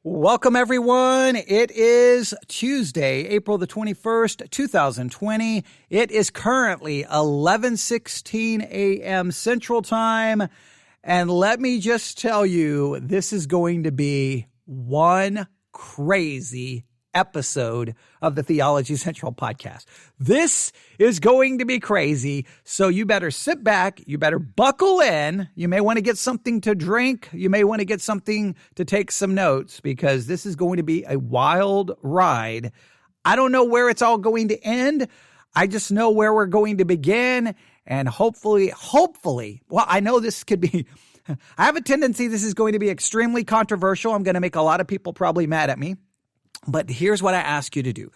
Welcome, everyone. It is Tuesday, April the 21st, 2020. It is currently 11:16 a.m. Central Time. And let me just tell you, this is going to be one crazy episode of the Theology Central podcast. This is going to be crazy, so you better sit back, you better buckle in, you may want to get something to drink, you may want to get something to take some notes, because this is going to be a wild ride. I don't know where it's all going to end, I just know where we're going to begin, and hopefully, well, I know this could be, I have a tendency this is going to be extremely controversial. I'm going to make a lot of people probably mad at me. But here's what I ask you to do.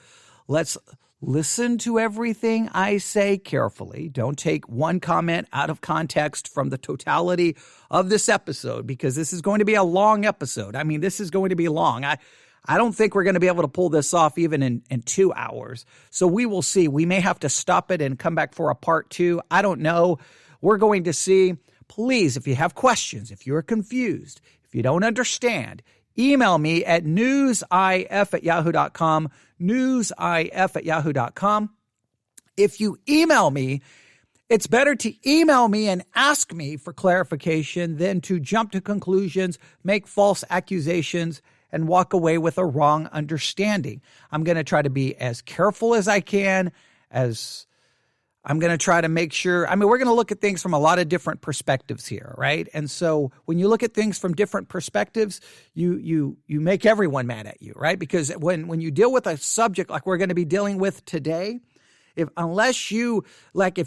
Let's listen to everything I say carefully. Don't take one comment out of context from the totality of this episode, because this is going to be a long episode. I mean, this is going to be long. I don't think we're going to be able to pull this off even in 2 hours. So we will see. We may have to stop it and come back for a part 2. I don't know. We're going to see. Please, if you have questions, if you're confused, if you don't understand, email me at newsif@yahoo.com, newsif@yahoo.com. If you email me, it's better to email me and ask me for clarification than to jump to conclusions, make false accusations, and walk away with a wrong understanding. I'm going to try to be as careful as I can, I'm going to try to make sure, we're going to look at things from a lot of different perspectives here, right? And so when you look at things from different perspectives, you make everyone mad at you, right? Because when you deal with a subject like we're going to be dealing with today, if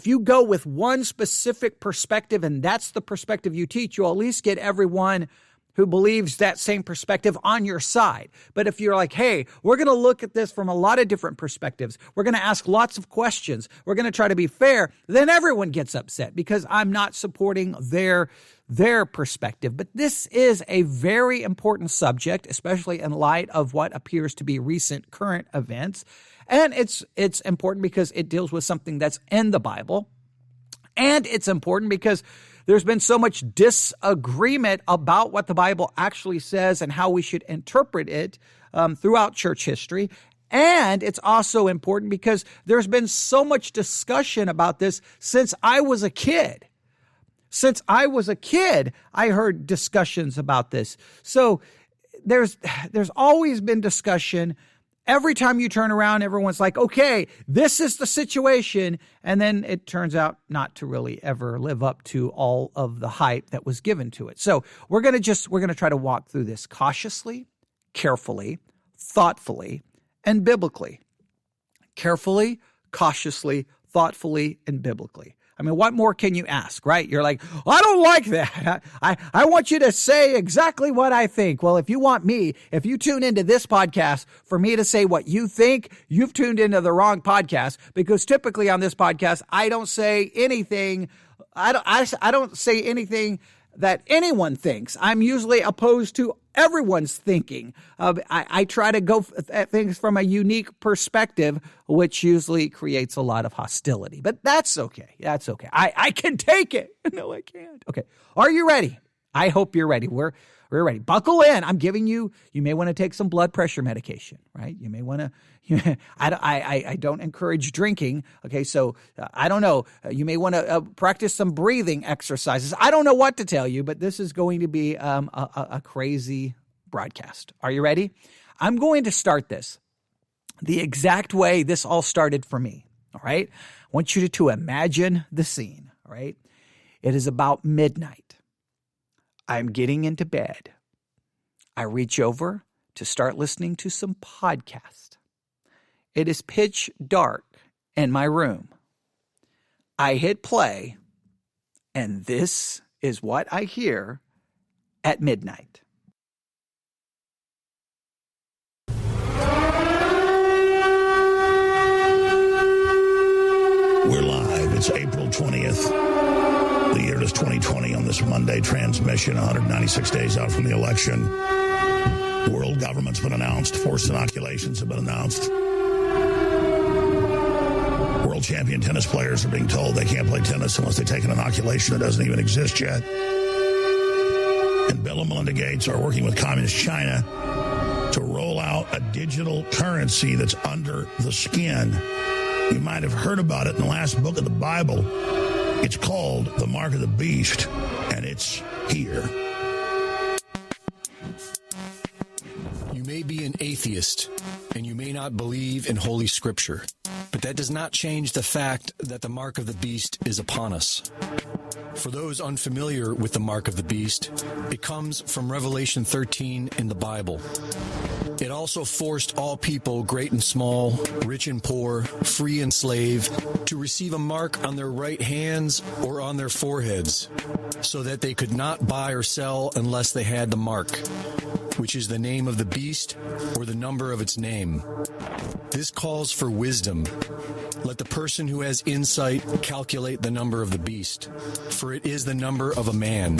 you go with one specific perspective and that's the perspective you teach, you'll at least get everyone who believes that same perspective on your side. But if you're like, hey, we're going to look at this from a lot of different perspectives, we're going to ask lots of questions, we're going to try to be fair, then everyone gets upset because I'm not supporting their perspective. But this is a very important subject, especially in light of what appears to be recent current events. And it's important because it deals with something that's in the Bible. And it's important because there's been so much disagreement about what the Bible actually says and how we should interpret it throughout church history. And it's also important because there's been so much discussion about this since I was a kid. Since I was a kid, I heard discussions about this. So there's always been discussion. Every time you turn around, everyone's like, okay, this is the situation. And then it turns out not to really ever live up to all of the hype that was given to it. So we're going to try to walk through this cautiously, carefully, thoughtfully, and biblically. Carefully, cautiously, thoughtfully, and biblically. What more can you ask, right? You're like, I don't like that. I want you to say exactly what I think. Well, if you tune into this podcast for me to say what you think, you've tuned into the wrong podcast, because typically on this podcast, I don't say anything. I don't say anything that anyone thinks. I'm usually opposed to everyone's thinking. I try to go at things from a unique perspective, which usually creates a lot of hostility. But that's okay. That's okay. I can take it. No, I can't. Okay. Are you ready? I hope you're ready. We're ready. Buckle in. I'm giving you may want to take some blood pressure medication, right? You may want to, I don't encourage drinking. Okay. So I don't know. You may want to practice some breathing exercises. I don't know what to tell you, but this is going to be a crazy broadcast. Are you ready? I'm going to start this the exact way this all started for me. All right. I want you to imagine the scene. All right. It is about midnight. I'm getting into bed. I reach over to start listening to some podcast. It is pitch dark in my room. I hit play, and this is what I hear at midnight. We're live. It's April 20th. The year is 2020 on this Monday transmission, 196 days out from the election. World government's been announced. Forced inoculations have been announced. World champion tennis players are being told they can't play tennis unless they take an inoculation that doesn't even exist yet. And Bill and Melinda Gates are working with communist China to roll out a digital currency that's under the skin. You might have heard about it in the last book of the Bible. It's called the Mark of the Beast, and it's here. You may be an atheist, and you may not believe in Holy Scripture, but that does not change the fact that the Mark of the Beast is upon us. For those unfamiliar with the Mark of the Beast, it comes from Revelation 13 in the Bible. It also forced all people, great and small, rich and poor, free and slave, to receive a mark on their right hands or on their foreheads, so that they could not buy or sell unless they had the mark, which is the name of the beast or the number of its name. This calls for wisdom. Let the person who has insight calculate the number of the beast, for it is the number of a man.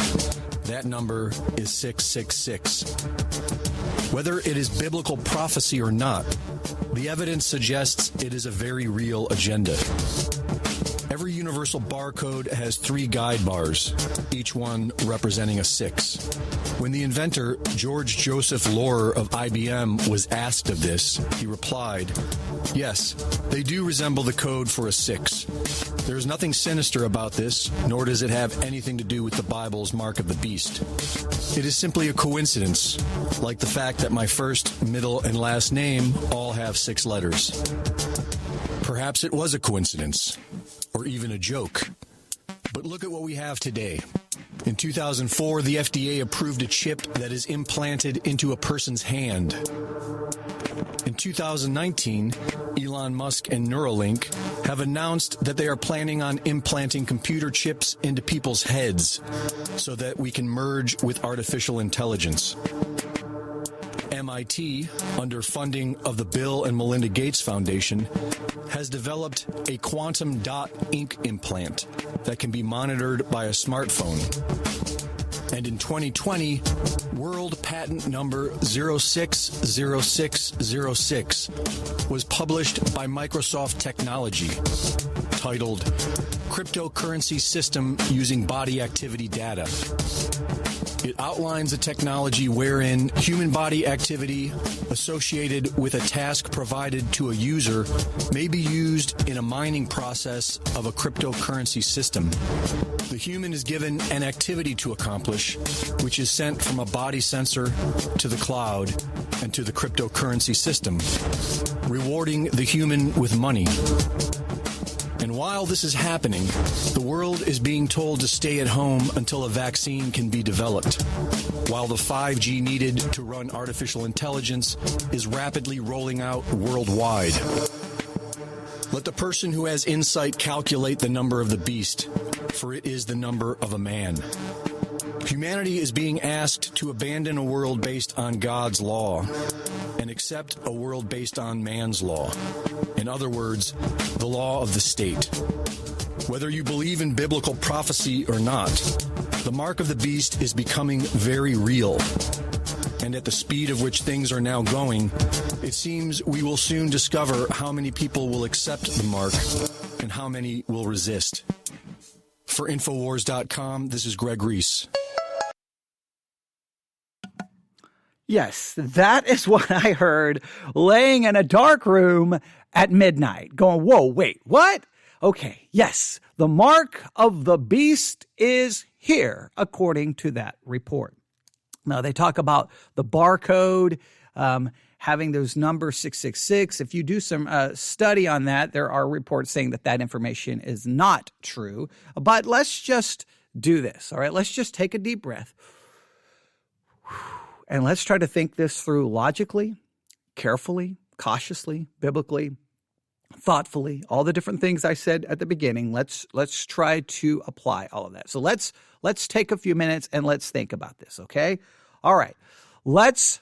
That number is 666. Whether it is biblical prophecy or not, the evidence suggests it is a very real agenda. Every universal barcode has 3 guide bars, each one representing a 6. When the inventor, George Joseph Lorer of IBM, was asked of this, he replied, "Yes, they do resemble the code for a 6. There is nothing sinister about this, nor does it have anything to do with the Bible's Mark of the Beast. It is simply a coincidence, like the fact that my first, middle, and last name all have 6 letters. Perhaps it was a coincidence, or even a joke. But look at what we have today. In 2004, the FDA approved a chip that is implanted into a person's hand. In 2019, Elon Musk and Neuralink have announced that they are planning on implanting computer chips into people's heads so that we can merge with artificial intelligence. MIT, under funding of the Bill and Melinda Gates Foundation, has developed a quantum dot ink implant that can be monitored by a smartphone. And in 2020, World Patent Number 060606 was published by Microsoft Technology, titled Cryptocurrency System Using Body Activity Data. It outlines a technology wherein human body activity associated with a task provided to a user may be used in a mining process of a cryptocurrency system. The human is given an activity to accomplish, which is sent from a body sensor to the cloud and to the cryptocurrency system, rewarding the human with money. And while this is happening, the world is being told to stay at home until a vaccine can be developed, while the 5G needed to run artificial intelligence is rapidly rolling out worldwide. Let the person who has insight calculate the number of the beast, for it is the number of a man. Humanity is being asked to abandon a world based on God's law and accept a world based on man's law. In other words, the law of the state. Whether you believe in biblical prophecy or not, the mark of the beast is becoming very real. And at the speed of which things are now going, it seems we will soon discover how many people will accept the mark and how many will resist. For Infowars.com, this is Greg Reese. Yes, that is what I heard laying in a dark room at midnight, going, whoa, wait, what? Okay, yes, the mark of the beast is here, according to that report. Now, they talk about the barcode, having those numbers 666. If you do some study on that, there are reports saying that that information is not true. But let's just do this, all right? Let's just take a deep breath. And let's try to think this through logically, carefully, cautiously, biblically, thoughtfully, all the different things I said at the beginning. Let's try to apply all of that. So let's take a few minutes and let's think about this, okay? All right. Let's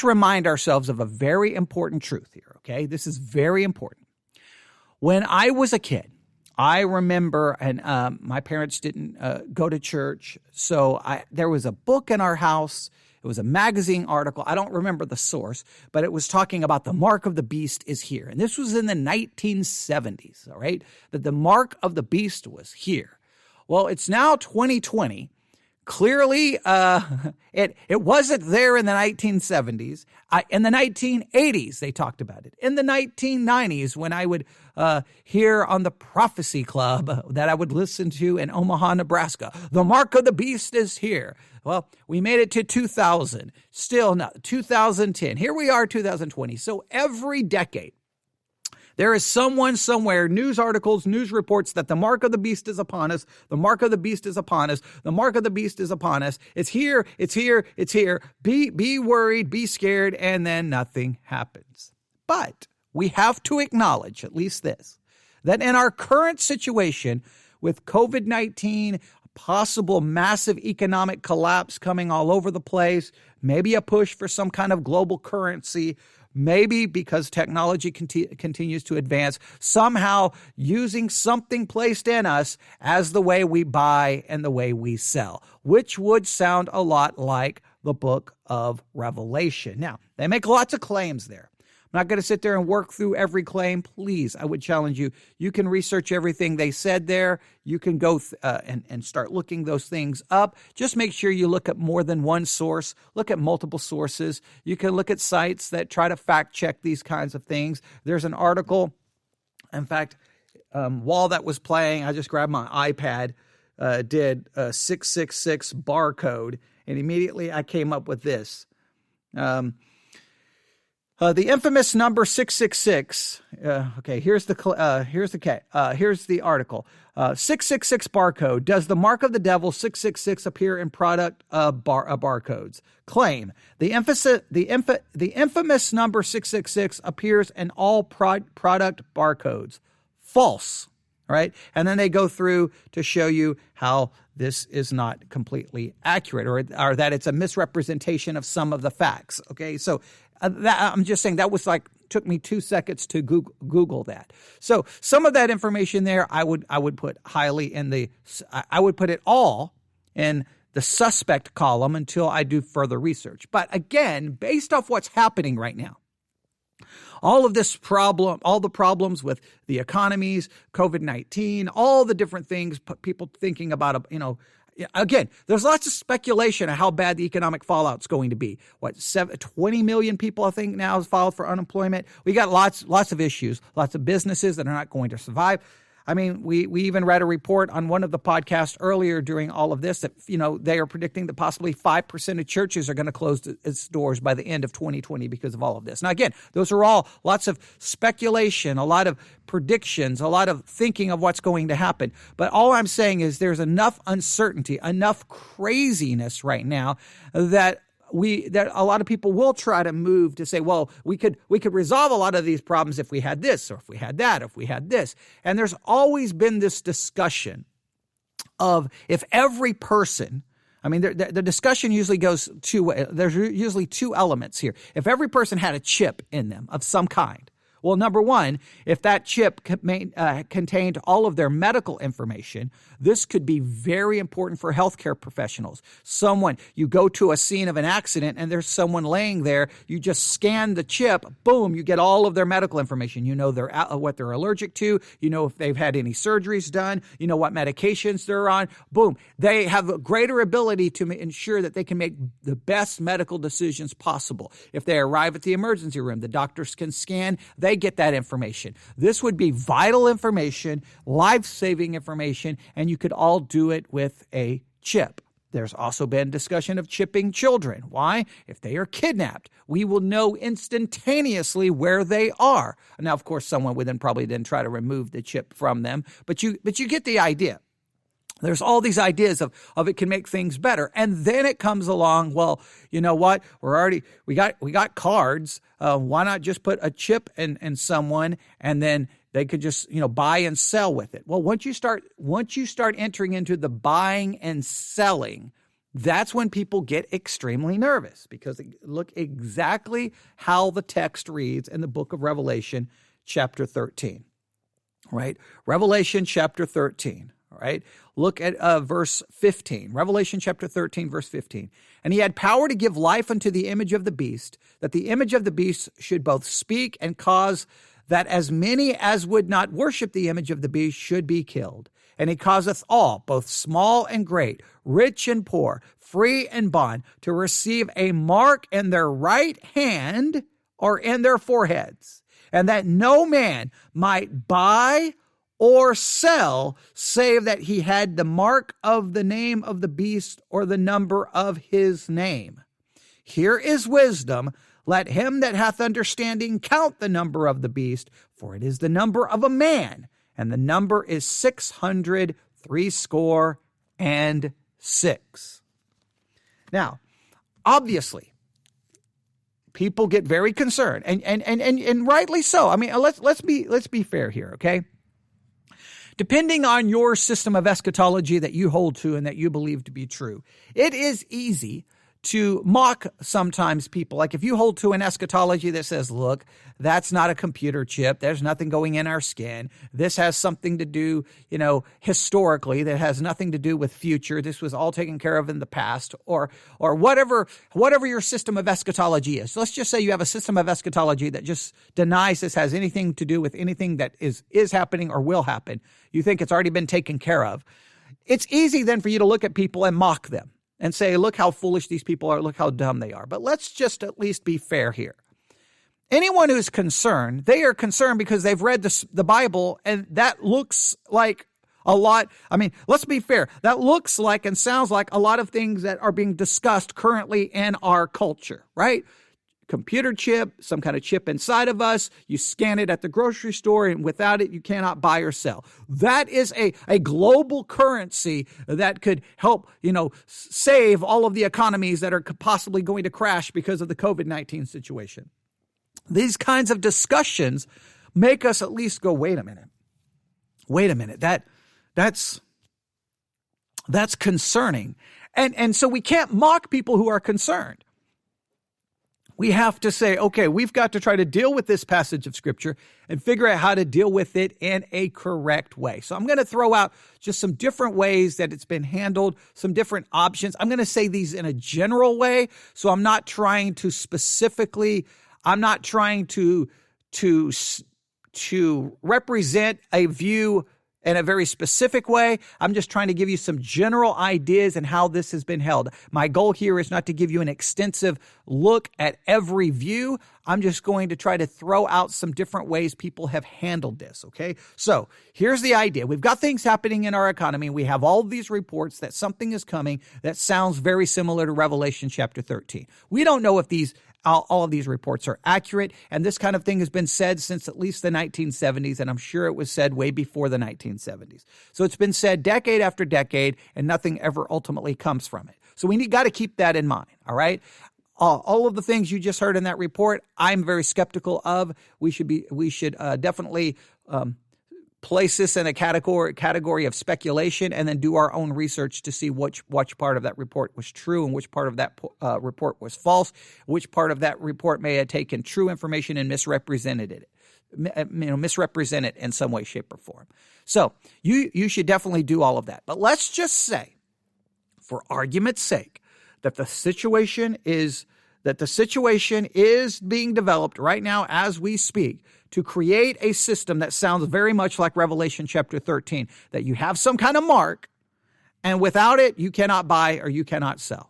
remind ourselves of a very important truth here, okay? This is very important. When I was a kid, I remember, and my parents didn't go to church, so there was a book in our house. It was a magazine article. I don't remember the source, but it was talking about the mark of the beast is here. And this was in the 1970s, all right, that the mark of the beast was here. Well, it's now 2020. Clearly, it wasn't there in the 1970s. In the 1980s, they talked about it. In the 1990s, when I would hear on the Prophecy Club that I would listen to in Omaha, Nebraska, the mark of the beast is here. Well, we made it to 2000. Still not 2010. Here we are, 2020. So every decade, there is someone somewhere, news articles, news reports that the mark of the beast is upon us. The mark of the beast is upon us. The mark of the beast is upon us. It's here. It's here. It's here. Be worried, be scared, and then nothing happens. But we have to acknowledge at least this, that in our current situation with COVID-19, possible massive economic collapse coming all over the place, maybe a push for some kind of global currency, maybe because technology continues to advance, somehow using something placed in us as the way we buy and the way we sell, which would sound a lot like the book of Revelation. Now, they make lots of claims there. I'm not going to sit there and work through every claim. Please, I would challenge you. You can research everything they said there. You can go and start looking those things up. Just make sure you look at more than one source. Look at multiple sources. You can look at sites that try to fact check these kinds of things. There's an article. In fact, while that was playing, I just grabbed my iPad, did a 666 barcode, and immediately I came up with this. The infamous number 666. Okay, here's the article. 666 barcode. Does the mark of the devil 666 appear in product barcodes? Claim. The infamous number 666 appears in all product barcodes. False. Right? And then they go through to show you how this is not completely accurate or that it's a misrepresentation of some of the facts. Okay, so I'm just saying that was took me 2 seconds to Google that. So some of that information there, I would put highly I would put it all in the suspect column until I do further research. But again, based off what's happening right now, all of this problem, all the problems with the economies, COVID-19, all the different things, people thinking about, again, there's lots of speculation of how bad the economic fallout's going to be. 20 million people, I think, now has filed for unemployment. We got lots of issues, lots of businesses that are not going to survive. I mean, we even read a report on one of the podcasts earlier during all of this that, they are predicting that possibly 5% of churches are going to close its doors by the end of 2020 because of all of this. Now, again, those are all lots of speculation, a lot of predictions, a lot of thinking of what's going to happen. But all I'm saying is there's enough uncertainty, enough craziness right now that a lot of people will try to move to say, well, we could resolve a lot of these problems if we had this, or if we had that, or if we had this. And there's always been this discussion of if every person, the discussion usually goes there's usually two elements here. If every person had a chip in them of some kind, well, number one, if that chip contained all of their medical information, this could be very important for healthcare professionals. You go to a scene of an accident and there's someone laying there, you just scan the chip, boom, you get all of their medical information. You know what they're allergic to, you know if they've had any surgeries done, you know what medications they're on, boom. They have a greater ability to ensure that they can make the best medical decisions possible. If they arrive at the emergency room, the doctors can scan, they get that information. This would be vital information, life-saving information, and you could all do it with a chip. There's also been discussion of chipping children. Why? If they are kidnapped, we will know instantaneously where they are. Now, of course, someone would then probably try to remove the chip from them, but you get the idea. There's all these ideas of it can make things better. And then it comes along, well, you know what? We got cards. Why not just put a chip in someone and then they could just, buy and sell with it? Well, once you start entering into the buying and selling, that's when people get extremely nervous, because look exactly how the text reads in the book of Revelation, chapter 13, right? Revelation chapter 13. All right, look at verse 15. Revelation chapter 13, verse 15. And he had power to give life unto the image of the beast, that the image of the beast should both speak and cause that as many as would not worship the image of the beast should be killed. And he causeth all, both small and great, rich and poor, free and bond, to receive a mark in their right hand or in their foreheads, and that no man might buy or sell, save that he had the mark of the name of the beast or the number of his name. Here is wisdom. Let him that hath understanding count the number of the beast, for it is the number of a man, and the number is 666. Now, obviously, people get very concerned, and rightly so. I mean, let's be fair here, okay? Depending on your system of eschatology that you hold to and that you believe to be true, it is easy to mock sometimes people. Like if you hold to an eschatology that says, look, that's not a computer chip. There's nothing going in our skin. This has something to do, historically, that has nothing to do with future. This was all taken care of in the past, or whatever your system of eschatology is. So let's just say you have a system of eschatology that just denies this has anything to do with anything that is happening or will happen. You think it's already been taken care of. It's easy then for you to look at people and mock them and say, look how foolish these people are, look how dumb they are. But let's just at least be fair here. Anyone who's concerned, they are concerned because they've read the Bible, and that looks like a lot. I mean, let's be fair. That looks like and sounds like a lot of things that are being discussed currently in our culture, right? Computer chip, some kind of chip inside of us. You scan it at the grocery store, and without it, you cannot buy or sell. That is a global currency that could help, save all of the economies that are possibly going to crash because of the COVID-19 situation. These kinds of discussions make us at least go, wait a minute. That's concerning. And so we can't mock people who are concerned. We have to say, okay, we've got to try to deal with this passage of Scripture and figure out how to deal with it in a correct way. So I'm going to throw out just some different ways that it's been handled, some different options. I'm going to say these in a general way, so I'm not trying to represent a view in a very specific way. I'm just trying to give you some general ideas and how this has been held. My goal here is not to give you an extensive look at every view. I'm just going to try to throw out some different ways people have handled this, okay? So here's the idea. We've got things happening in our economy. We have all of these reports that something is coming that sounds very similar to Revelation chapter 13. We don't know if all of these reports are accurate, and this kind of thing has been said since at least the 1970s, and I'm sure it was said way before the 1970s. So it's been said decade after decade, and nothing ever ultimately comes from it. So we got to keep that in mind, all right? All of the things you just heard in that report, I'm very skeptical of. We should definitely place this in a category of speculation, and then do our own research to see which part of that report was true and which part of that report was false, which part of that report may have taken true information and misrepresented it in some way, shape, or form. So you should definitely do all of that. But let's just say, for argument's sake, that the situation is being developed right now as we speak to create a system that sounds very much like Revelation chapter 13, that you have some kind of mark, and without it, you cannot buy or you cannot sell.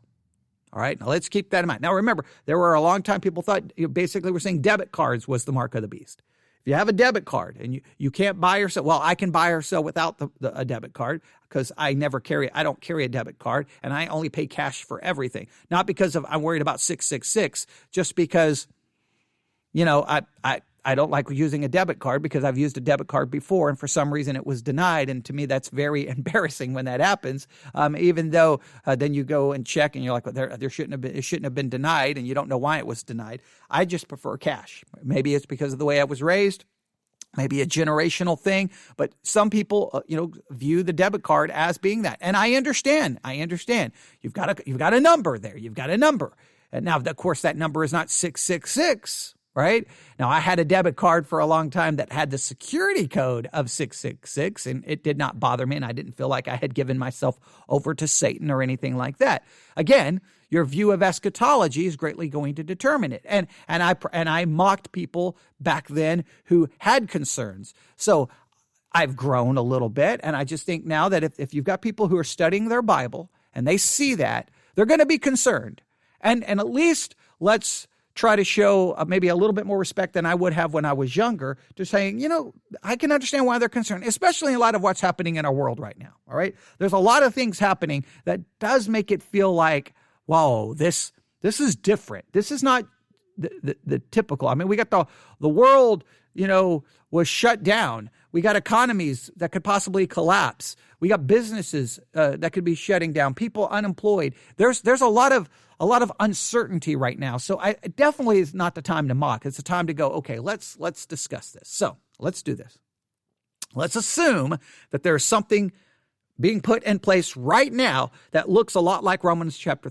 All right, now let's keep that in mind. Now remember, there were a long time people thought, basically we're saying debit cards was the mark of the beast. If you have a debit card and you can't buy or sell, well, I can buy or sell without a debit card because I don't carry a debit card, and I only pay cash for everything. Not because I'm worried about 666, just because, I don't like using a debit card because I've used a debit card before, and for some reason it was denied. And to me, that's very embarrassing when that happens. Even though then you go and check and you're like, well, it shouldn't have been denied, and you don't know why it was denied. I just prefer cash. Maybe it's because of the way I was raised, maybe a generational thing, but some people, view the debit card as being that. And I understand. You've got a number there. You've got a number. And now, of course, that number is not 666. Right? Now, I had a debit card for a long time that had the security code of 666, and it did not bother me, and I didn't feel like I had given myself over to Satan or anything like that. Again, your view of eschatology is greatly going to determine it. And I mocked people back then who had concerns. So I've grown a little bit, and I just think now that if you've got people who are studying their Bible and they see that, they're going to be concerned. And at least let's try to show maybe a little bit more respect than I would have when I was younger to saying, I can understand why they're concerned, especially in light of what's happening in our world right now, all right? There's a lot of things happening that does make it feel like, whoa, this is different. This is not the typical. I mean, we got the world, was shut down. We got economies that could possibly collapse. We got businesses that could be shutting down. People unemployed. There's a lot of uncertainty right now. So it definitely is not the time to mock. It's the time to go, okay, let's discuss this. So let's do this. Let's assume that there's something being put in place right now that looks a lot like Revelation chapter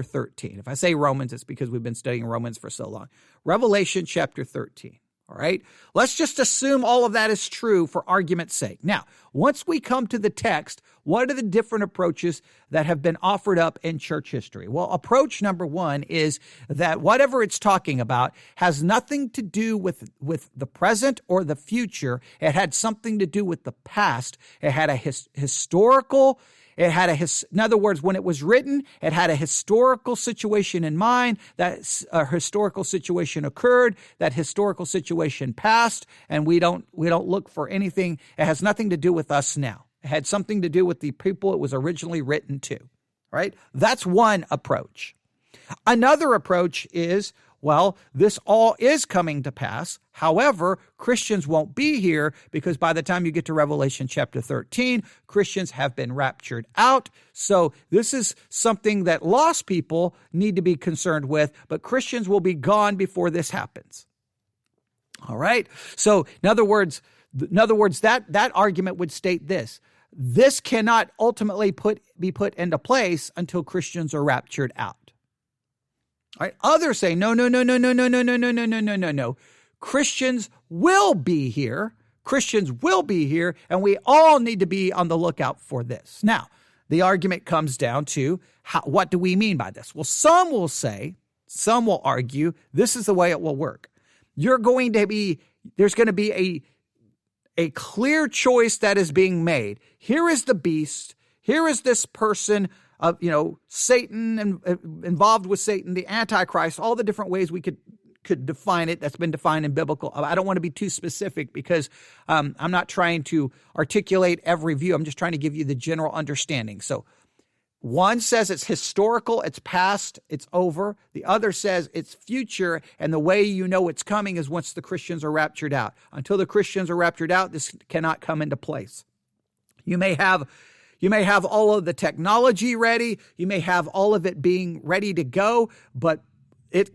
13. If I say Romans, it's because we've been studying Romans for so long. Revelation chapter 13. All right. Let's just assume all of that is true for argument's sake. Now, once we come to the text, what are the different approaches that have been offered up in church history? Well, approach number one is that whatever it's talking about has nothing to do with the present or the future. It had something to do with the past. It had a historical. It had in other words, when it was written, it had a historical situation in mind. That a historical situation occurred. That historical situation passed, and we don't look for anything. It has nothing to do with us now. It had something to do with the people it was originally written to. Right? That's one approach. Another approach is, well, this all is coming to pass. However, Christians won't be here because by the time you get to Revelation chapter 13, Christians have been raptured out. So this is something that lost people need to be concerned with, but Christians will be gone before this happens. All right. So in other words, that argument would state this. This cannot ultimately be put into place until Christians are raptured out. All right. Others say, no. Christians will be here. Christians will be here, and we all need to be on the lookout for this. Now, the argument comes down to what do we mean by this? Well, some will argue, this is the way it will work. There's going to be a clear choice that is being made. Here is the beast. Here is this person of, Satan and involved with Satan, the Antichrist, all the different ways we could define it. That's been defined in biblical. I don't want to be too specific because I'm not trying to articulate every view. I'm just trying to give you the general understanding. So one says it's historical, it's past, it's over. The other says it's future, and the way you know it's coming is once the Christians are raptured out. Until the Christians are raptured out, this cannot come into place. You may have all of the technology ready. You may have all of it being ready to go, but it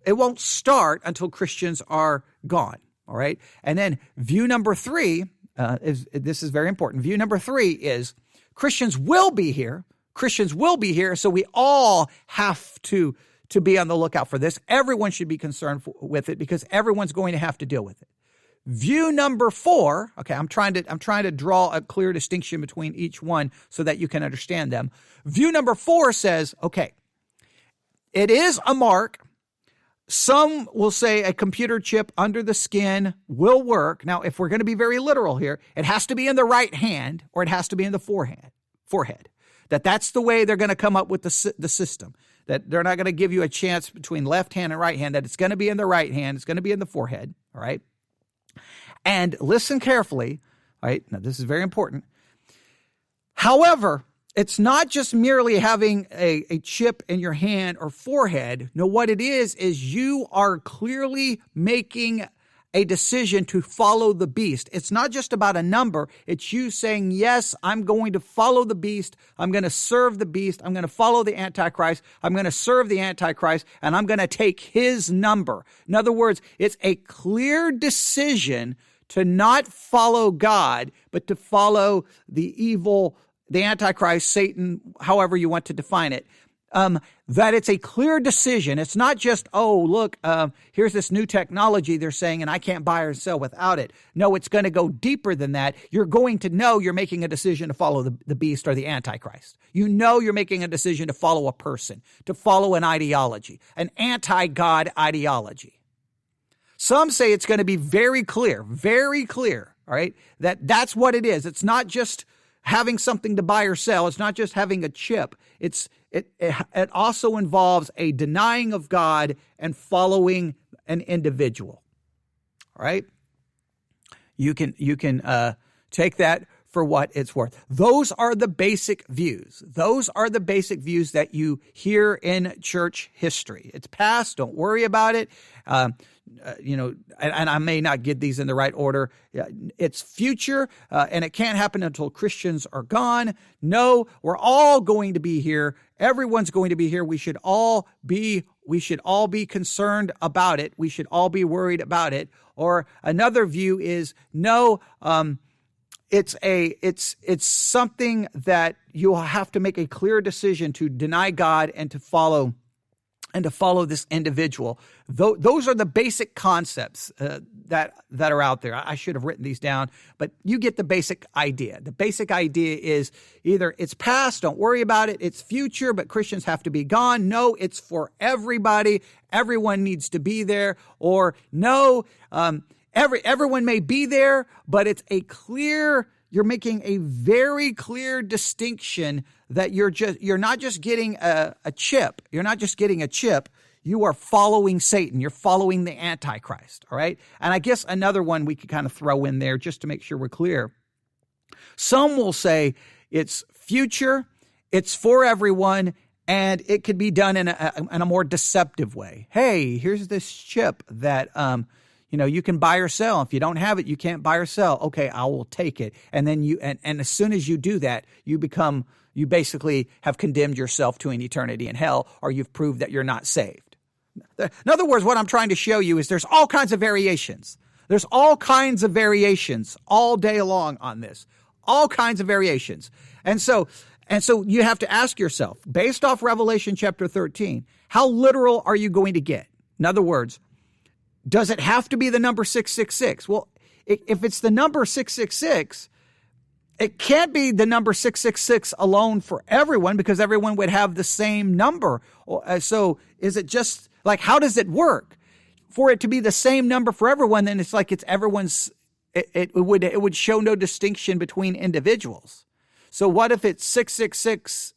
won't start until Christians are gone. All right. And then view number three, this is very important. View number three is Christians will be here. Christians will be here. So we all have to be on the lookout for this. Everyone should be concerned with it because everyone's going to have to deal with it. View number four, okay, I'm trying to draw a clear distinction between each one so that you can understand them. View number four says, okay, it is a mark. Some will say a computer chip under the skin will work. Now, if we're going to be very literal here, it has to be in the right hand or it has to be in the forehead. That's the way they're going to come up with the system. That they're not going to give you a chance between left hand and right hand, that it's going to be in the right hand, it's going to be in the forehead, all right? And listen carefully, all right? Now, this is very important. However, it's not just merely having a chip in your hand or forehead. No, what it is you are clearly making a decision to follow the beast. It's not just about a number. It's you saying, yes, I'm going to follow the beast. I'm going to serve the beast. I'm going to follow the Antichrist. I'm going to serve the Antichrist, and I'm going to take his number. In other words, it's a clear decision to not follow God, but to follow the evil, the Antichrist, Satan, however you want to define it. That it's a clear decision. It's not just, oh, look, here's this new technology they're saying, and I can't buy or sell without it. No, it's going to go deeper than that. You're going to know you're making a decision to follow the beast or the Antichrist. You know you're making a decision to follow a person, to follow an ideology, an anti-God ideology. Some say it's going to be very clear, all right, that's what it is. It's not just having something to buy or sell. It's not just having a chip. It also involves a denying of God and following an individual. All right? You can take that for what it's worth. Those are the basic views. Those are the basic views that you hear in church history. It's past. Don't worry about it. And I may not get these in the right order. It's future, and it can't happen until Christians are gone. No, we're all going to be here. Everyone's going to be here. We should all be concerned about it. We should all be worried about it. Or another view is no, it's something that you'll have to make a clear decision to deny God and to follow this individual. Those are the basic concepts that are out there. I should have written these down, but you get the basic idea. The basic idea is either it's past, don't worry about it. It's future, but Christians have to be gone. No, it's for everybody. Everyone needs to be there. Or no, everyone may be there, but it's you're making a very clear distinction that you're not just getting a chip. You're not just getting a chip. You are following Satan. You're following the Antichrist. All right. And I guess another one we could kind of throw in there just to make sure we're clear. Some will say it's future, it's for everyone, and it could be done in a more deceptive way. Hey, here's this chip that you can buy or sell. If you don't have it, you can't buy or sell. Okay, I will take it. And then and as soon as you do that, you basically have condemned yourself to an eternity in hell, or you've proved that you're not saved. In other words, what I'm trying to show you is there's all kinds of variations. There's all kinds of variations all day long on this. All kinds of variations. And so you have to ask yourself, based off Revelation chapter 13, how literal are you going to get? In other words, does it have to be the number 666? Well, if it's the number 666, it can't be the number 666 alone for everyone, because everyone would have the same number. So is it just like, how does it work? For it to be the same number for everyone, then it's like it's everyone's, it would show no distinction between individuals. So what if it's 666?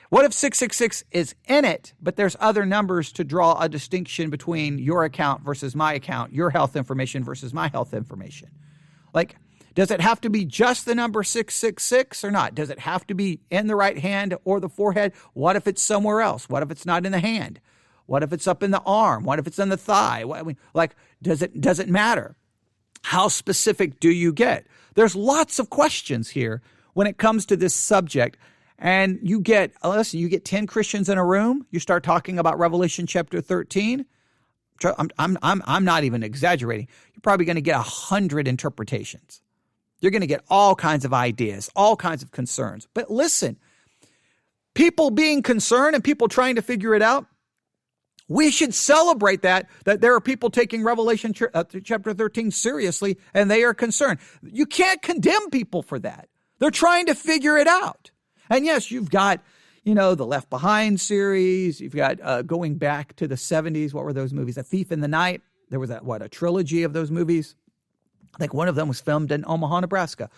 What if 666 is in it, but there's other numbers to draw a distinction between your account versus my account, your health information versus my health information? Like, does it have to be just the number 666 or not? Does it have to be in the right hand or the forehead? What if it's somewhere else? What if it's not in the hand? What if it's up in the arm? What if it's in the thigh? Does it matter? How specific do you get? There's lots of questions here when it comes to this subject. And you get 10 Christians in a room. You start talking about Revelation chapter 13. I'm not even exaggerating. You're probably going to get 100 interpretations. You're going to get all kinds of ideas, all kinds of concerns. But listen, people being concerned and people trying to figure it out, we should celebrate that there are people taking Revelation chapter 13 seriously and they are concerned. You can't condemn people for that. They're trying to figure it out. And yes, you've got, the Left Behind series. You've got going back to the 70s. What were those movies? A Thief in the Night. There was a trilogy of those movies. I think one of them was filmed in Omaha, Nebraska.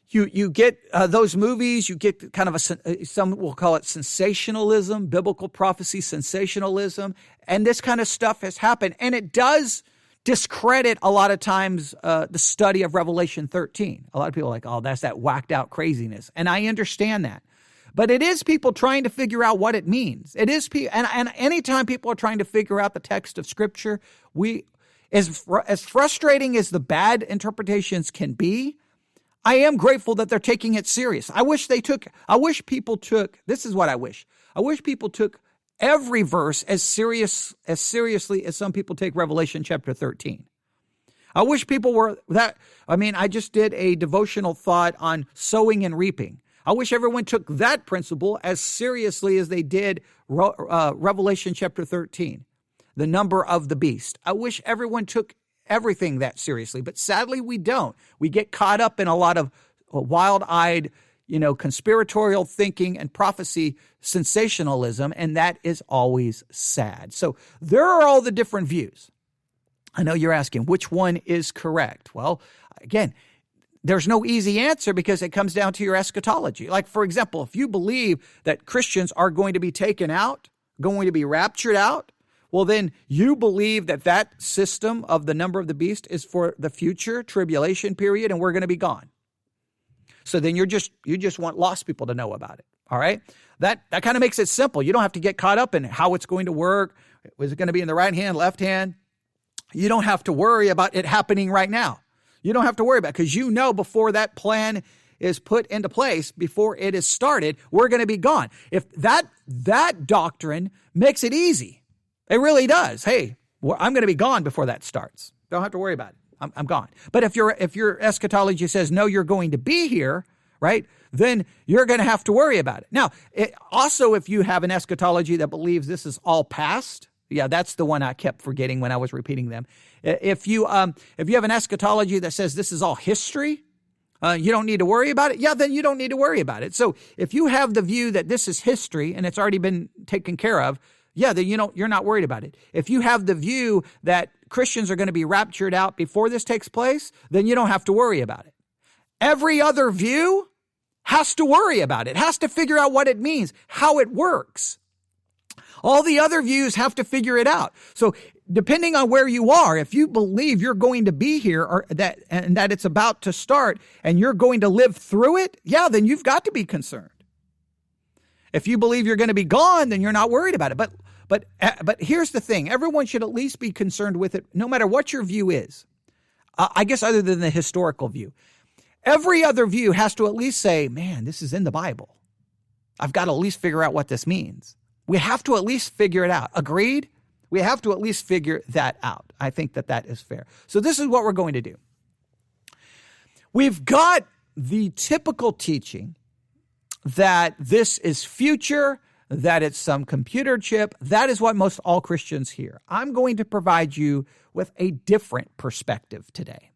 You get those movies. You get kind of some will call it sensationalism, biblical prophecy sensationalism. And this kind of stuff has happened. And it does discredit a lot of times the study of Revelation 13. A lot of people are like, oh, that's that whacked out craziness. And I understand that. But it is people trying to figure out what it means. It is and anytime people are trying to figure out the text of Scripture, as frustrating as the bad interpretations can be, I am grateful that they're taking it serious. I wish people took every verse as seriously as some people take Revelation chapter 13. I wish people were that. I just did a devotional thought on sowing and reaping. I wish everyone took that principle as seriously as they did Revelation chapter 13, the number of the beast. I wish everyone took everything that seriously, but sadly we don't. We get caught up in a lot of wild-eyed, conspiratorial thinking and prophecy sensationalism, and that is always sad. So there are all the different views. I know you're asking, which one is correct? Well, again, there's no easy answer because it comes down to your eschatology. Like, for example, if you believe that Christians are going to be taken out, going to be raptured out, well, then you believe that that system of the number of the beast is for the future tribulation period and we're going to be gone. So then you just want lost people to know about it. All right. That kind of makes it simple. You don't have to get caught up in how it's going to work. Is it going to be in the right hand, left hand? You don't have to worry about it happening right now. You don't have to worry about it because you know before that plan is put into place, before it is started, we're going to be gone. If that doctrine makes it easy, it really does. Hey, I'm going to be gone before that starts. Don't have to worry about it. I'm gone. But if your eschatology says, no, you're going to be here, right, then you're going to have to worry about it. Now, also, if you have an eschatology that believes this is all past, yeah, that's the one I kept forgetting when I was repeating them. If you have an eschatology that says this is all history, you don't need to worry about it. Yeah, then you don't need to worry about it. So if you have the view that this is history and it's already been taken care of, yeah, then you're not worried about it. If you have the view that Christians are going to be raptured out before this takes place, then you don't have to worry about it. Every other view has to worry about it, has to figure out what it means, how it works. All the other views have to figure it out. So depending on where you are, if you believe you're going to be here or that it's about to start and you're going to live through it, yeah, then you've got to be concerned. If you believe you're going to be gone, then you're not worried about it. But here's the thing. Everyone should at least be concerned with it, no matter what your view is. I guess other than the historical view. Every other view has to at least say, man, this is in the Bible. I've got to at least figure out what this means. We have to at least figure it out. Agreed? We have to at least figure that out. I think that is fair. So this is what we're going to do. We've got the typical teaching that this is future, that it's some computer chip. That is what most all Christians hear. I'm going to provide you with a different perspective today.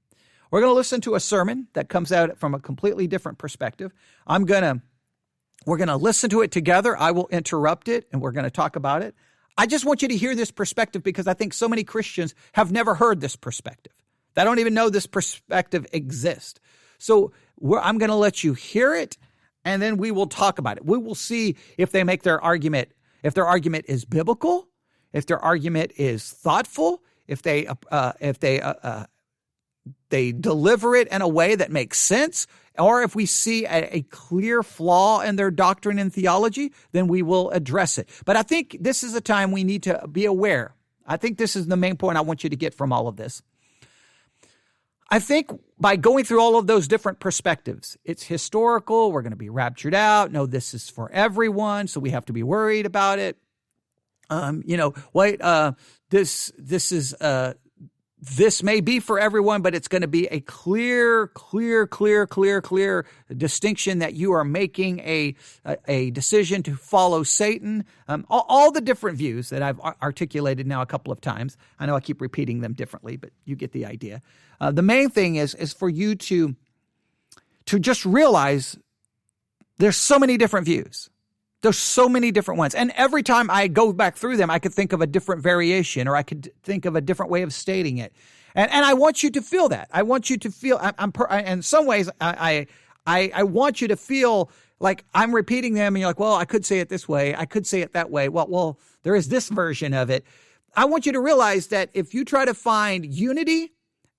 We're going to listen to a sermon that comes out from a completely different perspective. We're going to listen to it together. I will interrupt it and we're going to talk about it. I just want you to hear this perspective because I think so many Christians have never heard this perspective. They don't even know this perspective exists. So I'm going to let you hear it and then we will talk about it. We will see if they make their argument, if their argument is biblical, if their argument is thoughtful, if they deliver it in a way that makes sense, or if we see a clear flaw in their doctrine and theology, then we will address it. But I think this is a time we need to be aware. I think this is the main point I want you to get from all of this. I think by going through all of those different perspectives, it's historical, we're going to be raptured out, no, this is for everyone, so we have to be worried about it. This may be for everyone, but it's going to be a clear distinction that you are making a decision to follow Satan. All the different views that I've articulated now a couple of times. I know I keep repeating them differently, but you get the idea. The main thing is for you to just realize there's so many different views. There's so many different ones. And every time I go back through them, I could think of a different variation or I could think of a different way of stating it. And I want you to feel that. I want you to feel, in some ways, I want you to feel like I'm repeating them and you're like, well, I could say it this way. I could say it that way. Well, there is this version of it. I want you to realize that if you try to find unity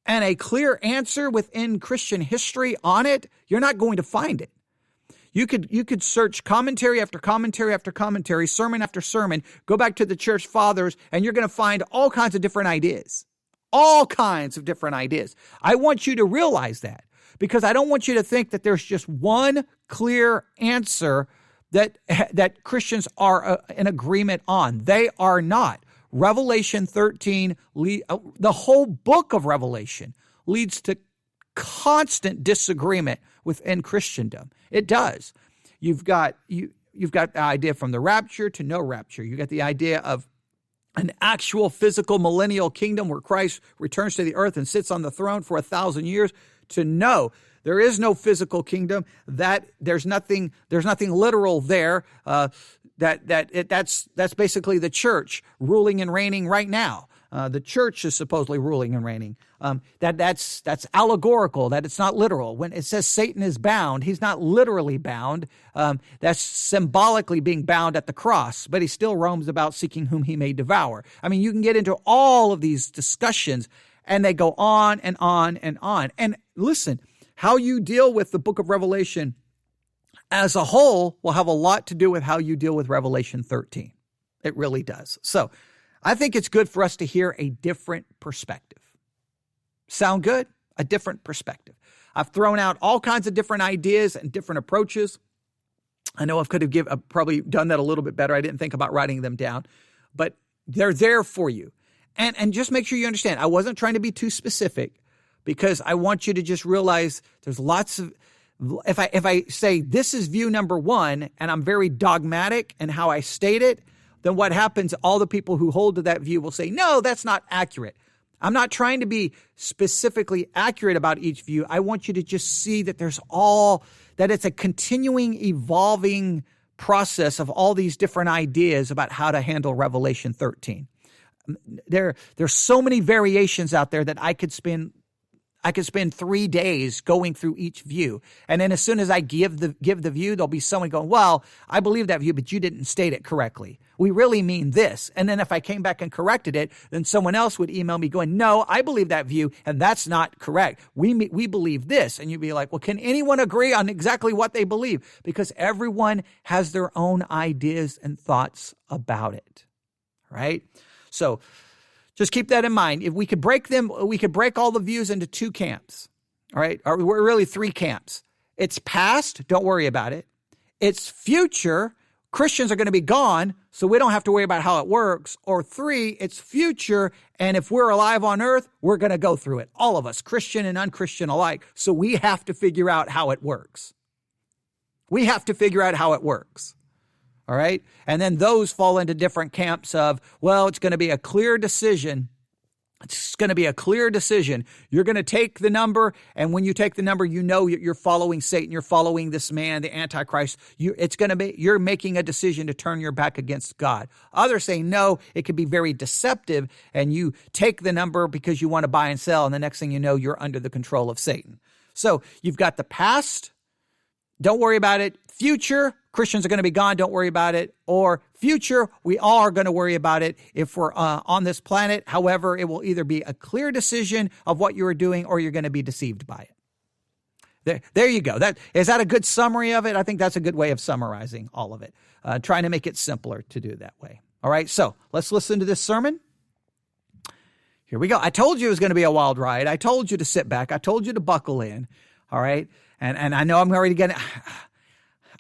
and a clear answer within Christian history on it, you're not going to find it. You could search commentary after commentary after commentary, sermon after sermon, go back to the church fathers, and you're going to find all kinds of different ideas. All kinds of different ideas. I want you to realize that because I don't want you to think that there's just one clear answer that Christians are in agreement on. They are not. Revelation 13, the whole book of Revelation leads to constant disagreement within Christendom. It does. You've got the idea from the rapture to no rapture. You got the idea of an actual physical millennial kingdom where Christ returns to the earth and sits on the throne for 1,000 years. To no, there is no physical kingdom. That there's nothing literal there. That's basically the church ruling and reigning right now. The church is supposedly ruling and reigning. That's allegorical, that it's not literal. When it says Satan is bound, he's not literally bound. That's symbolically being bound at the cross, but he still roams about seeking whom he may devour. I mean, you can get into all of these discussions, and they go on and on and on. And listen, how you deal with the book of Revelation as a whole will have a lot to do with how you deal with Revelation 13. It really does. So I think it's good for us to hear a different perspective. Sound good? A different perspective. I've thrown out all kinds of different ideas and different approaches. I know I've probably done that a little bit better. I didn't think about writing them down, but they're there for you. And just make sure you understand, I wasn't trying to be too specific because I want you to just realize there's lots of, if I say this is view number one and I'm very dogmatic in how I state it, then what happens, all the people who hold to that view will say, no, that's not accurate. I'm not trying to be specifically accurate about each view. I want you to just see that that it's a continuing, evolving process of all these different ideas about how to handle Revelation 13. There's so many variations out there that I could spend 3 days going through each view. And then as soon as I give the view, there'll be someone going, well, I believe that view, but you didn't state it correctly. We really mean this. And then if I came back and corrected it, then someone else would email me going, no, I believe that view, and that's not correct. We believe this. And you'd be like, well, can anyone agree on exactly what they believe? Because everyone has their own ideas and thoughts about it, right? So just keep that in mind. If we could break all the views into 2 camps, all right? Or we're really 3 camps. It's past, don't worry about it. It's future, Christians are going to be gone, so we don't have to worry about how it works. Or 3, it's future, and if we're alive on earth, we're going to go through it. All of us, Christian and unchristian alike. So we have to figure out how it works. We have to figure out how it works. All right. And then those fall into different camps of, well, it's going to be a clear decision. It's going to be a clear decision. You're going to take the number. And when you take the number, you know you're following Satan. You're following this man, the Antichrist. You're making a decision to turn your back against God. Others say, no, it could be very deceptive. And you take the number because you want to buy and sell. And the next thing you know, you're under the control of Satan. So you've got the past. Don't worry about it. Future, Christians are going to be gone. Don't worry about it. Or future, we all are going to worry about it if we're on this planet. However, it will either be a clear decision of what you are doing or you're going to be deceived by it. There you go. Is that a good summary of it? I think that's a good way of summarizing all of it. Trying to make it simpler to do that way. All right, so let's listen to this sermon. Here we go. I told you it was going to be a wild ride. I told you to sit back. I told you to buckle in. All right. And I know I'm already getting,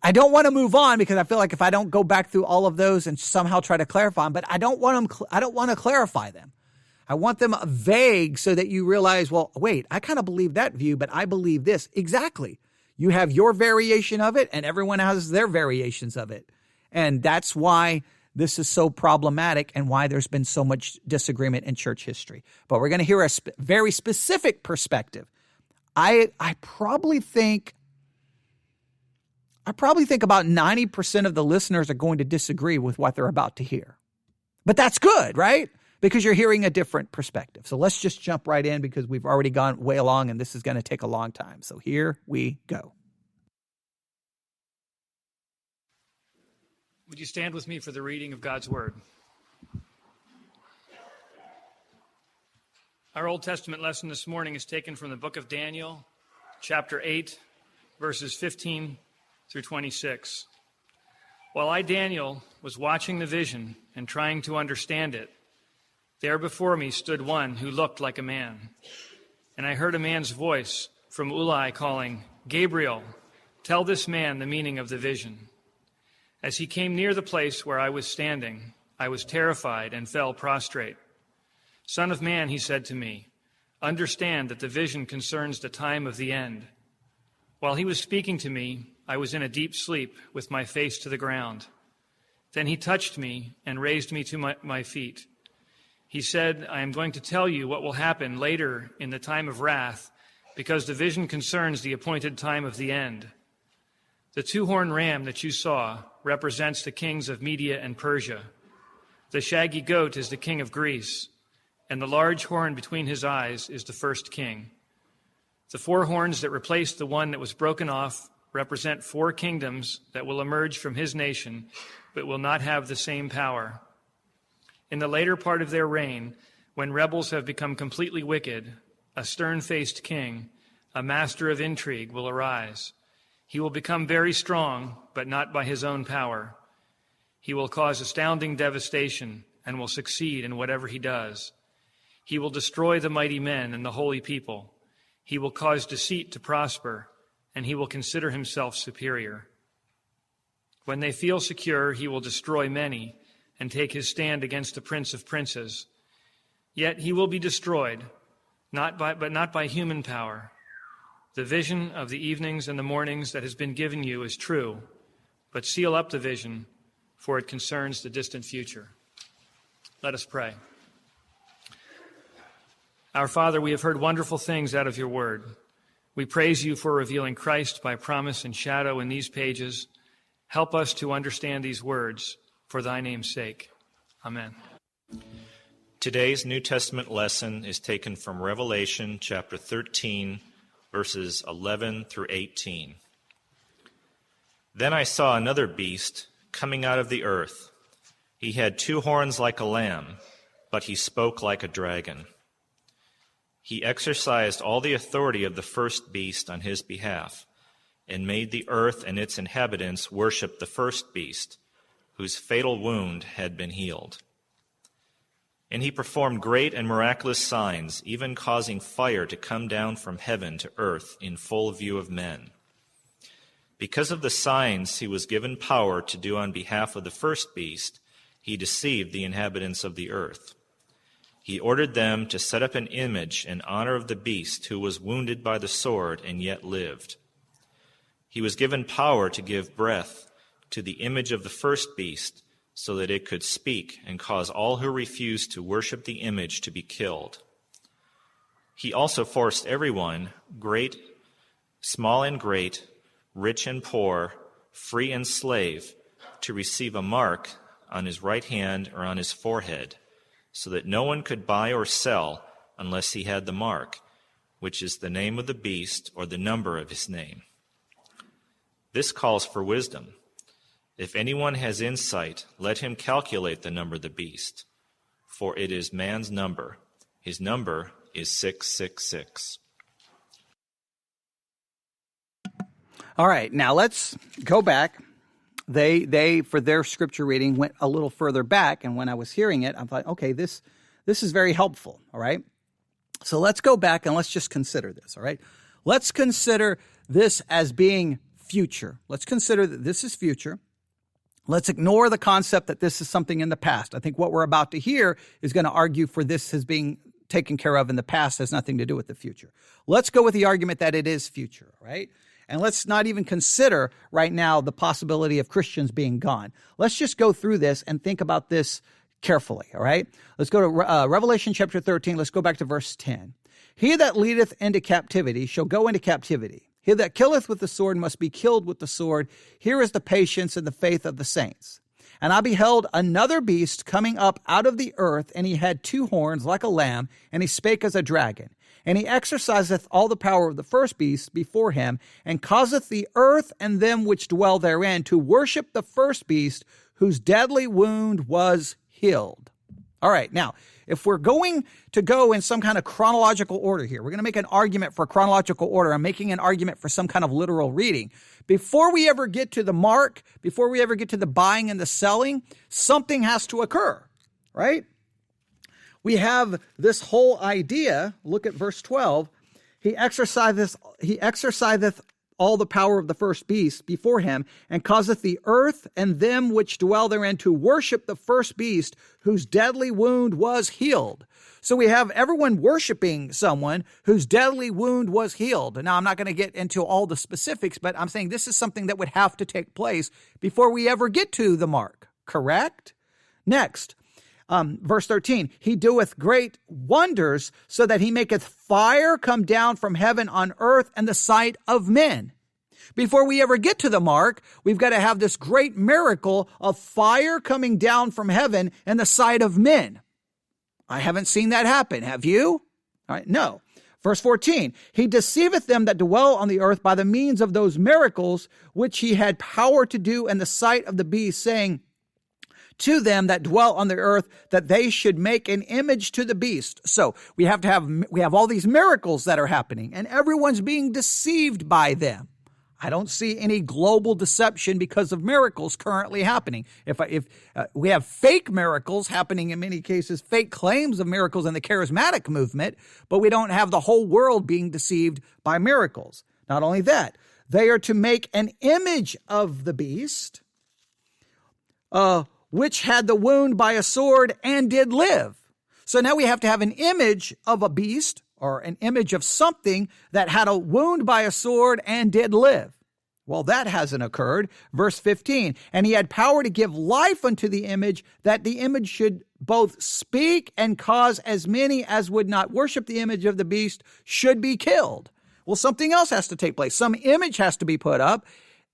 I don't want to move on because I feel like if I don't go back through all of those and somehow try to clarify them, but I don't want to clarify them. I want them vague so that you realize, well, wait, I kind of believe that view, but I believe this. Exactly. You have your variation of it and everyone has their variations of it. And that's why this is so problematic and why there's been so much disagreement in church history. But we're going to hear a very specific perspective. I probably think about 90% of the listeners are going to disagree with what they're about to hear. But that's good, right? Because you're hearing a different perspective. So let's just jump right in because we've already gone way along and this is going to take a long time. So here we go. Would you stand with me for the reading of God's Word? Our Old Testament lesson this morning is taken from the book of Daniel, chapter 8, verses 15 through 26. While I, Daniel, was watching the vision and trying to understand it, there before me stood one who looked like a man. And I heard a man's voice from Ulai calling, Gabriel, tell this man the meaning of the vision. As he came near the place where I was standing, I was terrified and fell prostrate. Son of man, he said to me, understand that the vision concerns the time of the end. While he was speaking to me, I was in a deep sleep with my face to the ground. Then he touched me and raised me to my feet. He said, I am going to tell you what will happen later in the time of wrath, because the vision concerns the appointed time of the end. The 2-horned ram that you saw represents the kings of Media and Persia. The shaggy goat is the king of Greece, and the large horn between his eyes is the first king. The 4 horns that replaced the one that was broken off represent 4 kingdoms that will emerge from his nation, but will not have the same power. In the later part of their reign, when rebels have become completely wicked, a stern-faced king, a master of intrigue, will arise. He will become very strong, but not by his own power. He will cause astounding devastation and will succeed in whatever he does. He will destroy the mighty men and the holy people. He will cause deceit to prosper, and he will consider himself superior. When they feel secure, he will destroy many and take his stand against the Prince of Princes. Yet he will be destroyed, but not by human power. The vision of the evenings and the mornings that has been given you is true, but seal up the vision, for it concerns the distant future. Let us pray. Our Father, we have heard wonderful things out of your word. We praise you for revealing Christ by promise and shadow in these pages. Help us to understand these words for thy name's sake. Amen. Today's New Testament lesson is taken from Revelation chapter 13, verses 11 through 18. Then I saw another beast coming out of the earth. He had 2 horns like a lamb, but he spoke like a dragon. He exercised all the authority of the first beast on his behalf, and made the earth and its inhabitants worship the first beast, whose fatal wound had been healed. And he performed great and miraculous signs, even causing fire to come down from heaven to earth in full view of men. Because of the signs he was given power to do on behalf of the first beast, he deceived the inhabitants of the earth. He ordered them to set up an image in honor of the beast who was wounded by the sword and yet lived. He was given power to give breath to the image of the first beast, so that it could speak and cause all who refused to worship the image to be killed. He also forced everyone, small and great, rich and poor, free and slave, to receive a mark on his right hand or on his forehead, so that no one could buy or sell unless he had the mark, which is the name of the beast or the number of his name. This calls for wisdom. If anyone has insight, let him calculate the number of the beast, for it is man's number. His number is 666. All right, now let's go back. They for their scripture reading went a little further back, and when I was hearing it, I thought, okay, this is very helpful, all right? So let's go back and let's just consider this, all right? Let's consider this as being future. Let's consider that this is future. Let's ignore the concept that this is something in the past. I think what we're about to hear is going to argue for this as being taken care of in the past, has nothing to do with the future. Let's go with the argument that it is future, right? And let's not even consider right now the possibility of Christians being gone. Let's just go through this and think about this carefully, all right? Let's go to Revelation chapter 13. Let's go back to verse 10. He that leadeth into captivity shall go into captivity. He that killeth with the sword must be killed with the sword. Here is the patience and the faith of the saints. And I beheld another beast coming up out of the earth, and he had 2 horns like a lamb, and he spake as a dragon. And he exerciseth all the power of the first beast before him, and causeth the earth and them which dwell therein to worship the first beast, whose deadly wound was healed. All right, now, if we're going to go in some kind of chronological order here, we're going to make an argument for chronological order. I'm making an argument for some kind of literal reading. Before we ever get to the mark, before we ever get to the buying and the selling, something has to occur, right? We have this whole idea. Look at verse 12. He exerciseth all the power of the first beast before him, and causeth the earth and them which dwell therein to worship the first beast, whose deadly wound was healed. So we have everyone worshiping someone whose deadly wound was healed. Now, I'm not going to get into all the specifics, but I'm saying this is something that would have to take place before we ever get to the mark, correct? Next, verse 13, he doeth great wonders, so that he maketh fire come down from heaven on earth and the sight of men. Before we ever get to the mark, we've got to have this great miracle of fire coming down from heaven and the sight of men. I haven't seen that happen. Have you? All right, no. Verse 14, he deceiveth them that dwell on the earth by the means of those miracles which he had power to do in the sight of the beast, saying to them that dwell on the earth that they should make an image to the beast. So we have all these miracles that are happening, and everyone's being deceived by them. I don't see any global deception because of miracles currently happening. If we have fake miracles happening in many cases, fake claims of miracles in the charismatic movement, but we don't have the whole world being deceived by miracles. Not only that, they are to make an image of the beast, which had the wound by a sword and did live. So now we have to have an image of a beast, or an image of something that had a wound by a sword and did live. Well, that hasn't occurred. Verse 15, and he had power to give life unto the image, that the image should both speak and cause as many as would not worship the image of the beast should be killed. Well, something else has to take place. Some image has to be put up.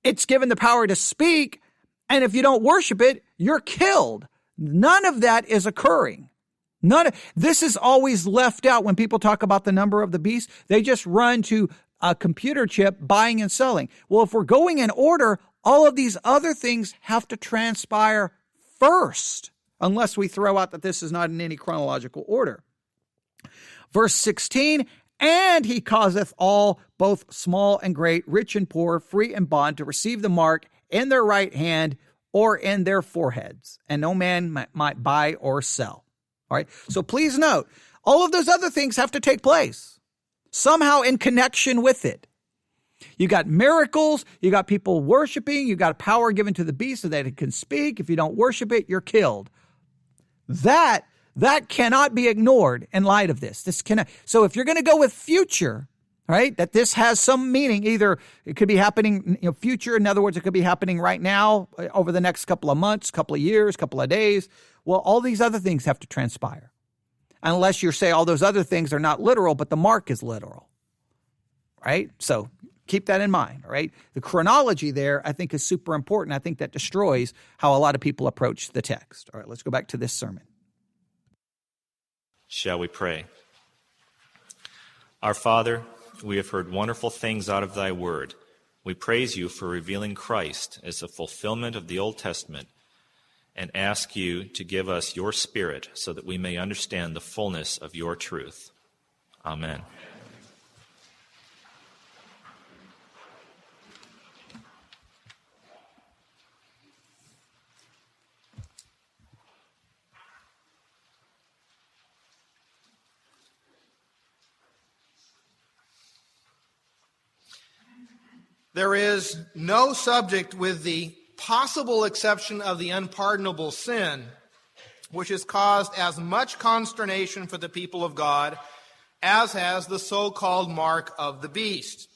It's given the power to speak, and if you don't worship it, you're killed. None of that is occurring. This is always left out when people talk about the number of the beast. They just run to a computer chip buying and selling. Well, if we're going in order, all of these other things have to transpire first, unless we throw out that this is not in any chronological order. Verse 16, and he causeth all, both small and great, rich and poor, free and bond, to receive the mark in their right hand or in their foreheads, and no man might buy or sell. All right. So please note, all of those other things have to take place somehow in connection with it. You got miracles, you got people worshiping, you got power given to the beast so that it can speak. If you don't worship it, you're killed. That cannot be ignored in light of this. So if you're going to go with future, right, that this has some meaning, either it could be happening, future. In other words, it could be happening right now, over the next couple of months, couple of years, couple of days. Well, all these other things have to transpire. Unless you say all those other things are not literal, but the mark is literal, right? So keep that in mind, all right? The chronology there, I think, is super important. I think that destroys how a lot of people approach the text. All right, let's go back to this sermon. Shall we pray? Our Father, we have heard wonderful things out of thy word. We praise you for revealing Christ as the fulfillment of the Old Testament, and ask you to give us your Spirit so that we may understand the fullness of your truth. Amen. There is no subject, with the possible exception of the unpardonable sin, which has caused as much consternation for the people of God as has the so-called mark of the beast.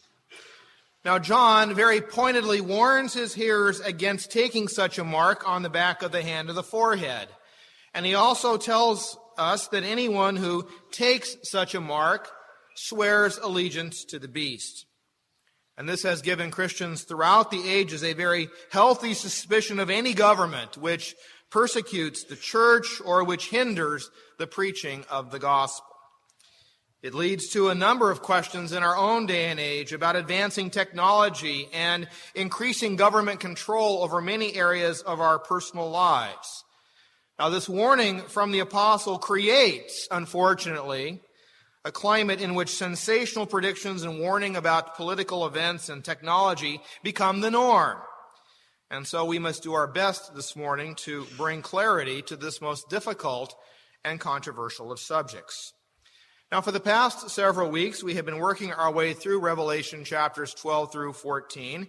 Now, John very pointedly warns his hearers against taking such a mark on the back of the hand or the forehead. And he also tells us that anyone who takes such a mark swears allegiance to the beast. And this has given Christians throughout the ages a very healthy suspicion of any government which persecutes the church or which hinders the preaching of the gospel. It leads to a number of questions in our own day and age about advancing technology and increasing government control over many areas of our personal lives. Now, this warning from the apostle creates, unfortunately, a climate in which sensational predictions and warning about political events and technology become the norm. And so we must do our best this morning to bring clarity to this most difficult and controversial of subjects. Now, for the past several weeks, we have been working our way through Revelation chapters 12 through 14,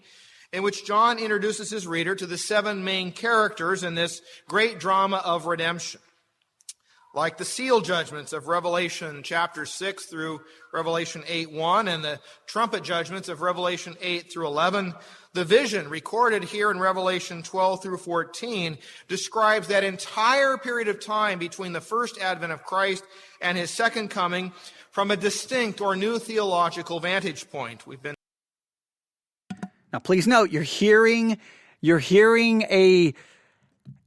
in which John introduces his reader to the 7 main characters in this great drama of redemption. Like the seal judgments of Revelation chapter 6 through Revelation 8:1 and the trumpet judgments of Revelation 8 through 11, the vision recorded here in Revelation 12 through 14 describes that entire period of time between the first advent of Christ and his second coming from a distinct or new theological vantage point. Now, please note, you're hearing an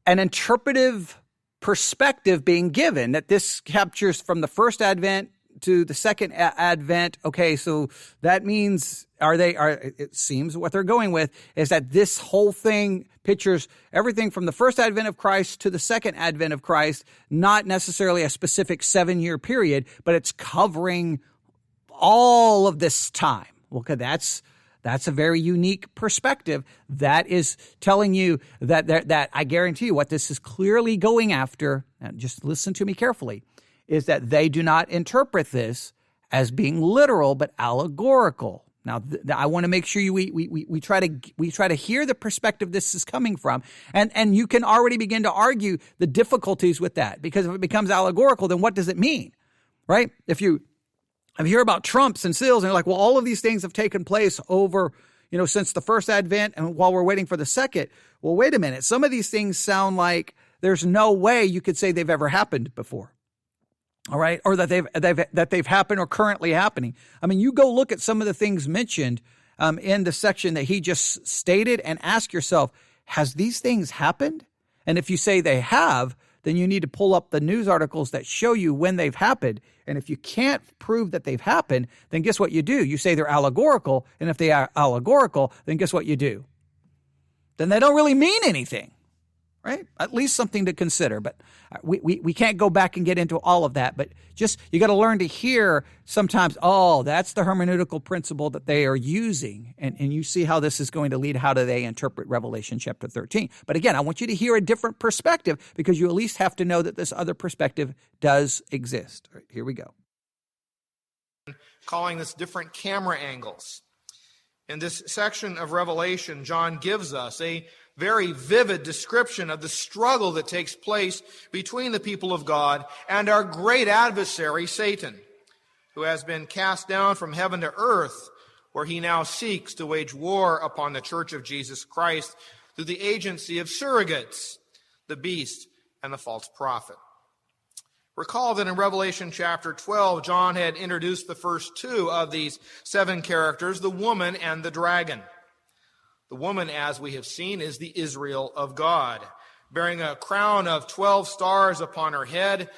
interpretive perspective being given, that this captures from the first advent to the second advent. Okay, so that means it seems what they're going with is that this whole thing pictures everything from the first advent of Christ to the second advent of Christ, not necessarily a specific 7-year period, but it's covering all of this time. Okay, that's a very unique perspective. That is telling you that I guarantee you what this is clearly going after, and just listen to me carefully, is that they do not interpret this as being literal, but allegorical. Now, I want to make sure we try to hear the perspective this is coming from, and you can already begin to argue the difficulties with that, because if it becomes allegorical, then what does it mean, right? If you hear about trumps and seals, and you're like, well, all of these things have taken place over, since the first advent, and while we're waiting for the second. Well, wait a minute. Some of these things sound like there's no way you could say they've ever happened before. All right, or that they've happened or currently happening. I mean, you go look at some of the things mentioned in the section that he just stated and ask yourself, has these things happened? And if you say they have, then you need to pull up the news articles that show you when they've happened. And if you can't prove that they've happened, then guess what you do? You say they're allegorical. And if they are allegorical, then guess what you do? Then they don't really mean anything. Right? At least something to consider. But we can't go back and get into all of that. But just, you got to learn to hear sometimes, that's the hermeneutical principle that they are using. And you see how this is going to lead. How do they interpret Revelation chapter 13? But again, I want you to hear a different perspective, because you at least have to know that this other perspective does exist. All right, here we go. Calling this different camera angles. In this section of Revelation, John gives us a very vivid description of the struggle that takes place between the people of God and our great adversary, Satan, who has been cast down from heaven to earth, where he now seeks to wage war upon the church of Jesus Christ through the agency of surrogates, the beast and the false prophet. Recall that in Revelation chapter 12, John had introduced the first two of these 7 characters, the woman and the dragon. The woman, as we have seen, is the Israel of God, bearing a crown of 12 stars upon her head,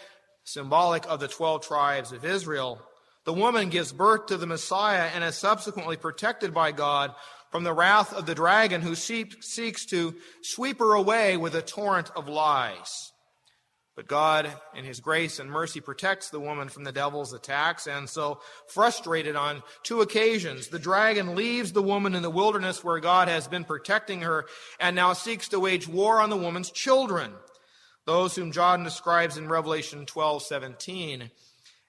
symbolic of the 12 tribes of Israel. The woman gives birth to the Messiah and is subsequently protected by God from the wrath of the dragon, who seeks to sweep her away with a torrent of lies. But God, in his grace and mercy, protects the woman from the devil's attacks, and so, frustrated on 2 occasions, the dragon leaves the woman in the wilderness where God has been protecting her, and now seeks to wage war on the woman's children, those whom John describes in Revelation 12:17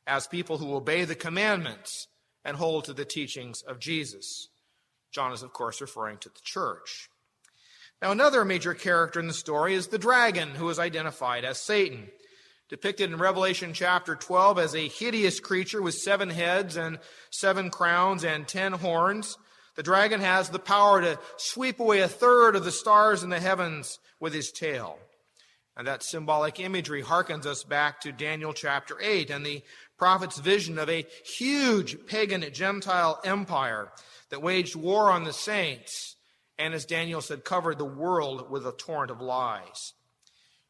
as people who obey the commandments and hold to the teachings of Jesus. John is, of course, referring to the church. Now, another major character in the story is the dragon, who is identified as Satan. Depicted in Revelation chapter 12 as a hideous creature with 7 heads and 7 crowns and 10 horns, the dragon has the power to sweep away 1/3 of the stars in the heavens with his tail. And that symbolic imagery harkens us back to Daniel chapter 8 and the prophet's vision of a huge pagan Gentile empire that waged war on the saints, and as Daniel said, covered the world with a torrent of lies.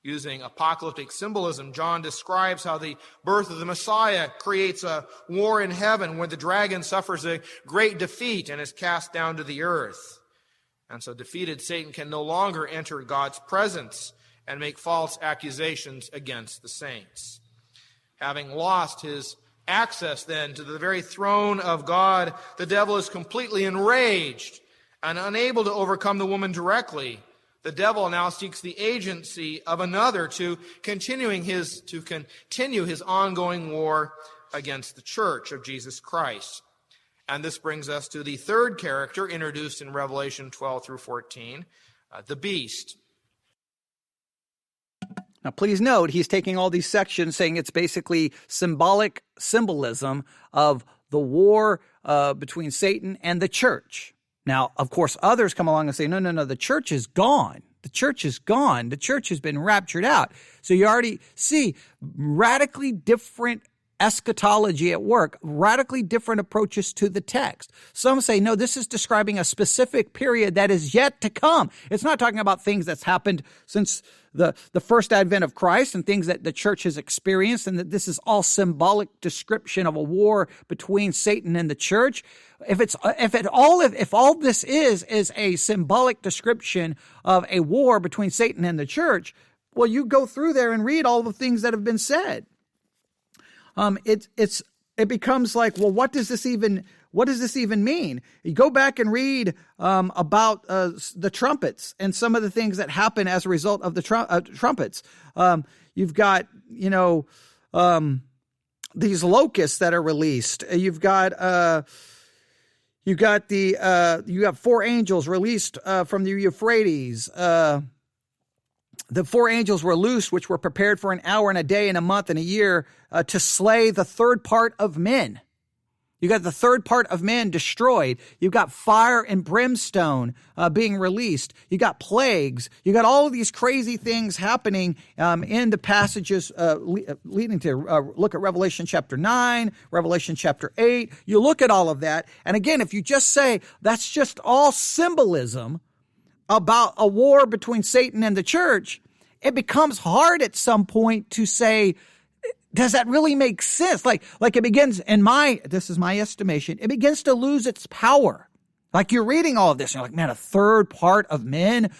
Using apocalyptic symbolism, John describes how the birth of the Messiah creates a war in heaven where the dragon suffers a great defeat and is cast down to the earth. And so defeated, Satan can no longer enter God's presence and make false accusations against the saints. Having lost his access then to the very throne of God, the devil is completely enraged and unable to overcome the woman directly. The devil now seeks the agency of another to continue his ongoing war against the church of Jesus Christ. And this brings us to the third character introduced in Revelation 12 through 14, the beast. Now, please note, he's taking all these sections, saying it's basically symbolism of the war between Satan and the church. Now, of course, others come along and say, no, the church is gone. The church is gone. The church has been raptured out. So you already see radically different eschatology at work, radically different approaches to the text. Some say, no, this is describing a specific period that is yet to come. It's not talking about things that's happened since the first advent of Christ and things that the church has experienced, and that this is all symbolic description of a war between Satan and the church. If all this is a symbolic description of a war between Satan and the church, well, you go through there and read all the things that have been said. It becomes like, well, what does this even mean? You go back and read about the trumpets and some of the things that happen as a result of the trumpets. You've got, these locusts that are released. You've got 4 angels released from the Euphrates. The 4 angels were loosed, which were prepared for an hour and a day and a month and a year to slay the third part of men. You got the third part of men destroyed. You've got fire and brimstone being released. You got plagues. You got all of these crazy things happening in the passages leading to look at Revelation chapter 9, Revelation chapter 8. You look at all of that. And again, if you just say that's just all symbolism about a war between Satan and the church, it becomes hard at some point to say, does that really make sense? Like it begins, this is my estimation, it begins to lose its power. Like you're reading all of this, and you're like, man, a third part of men,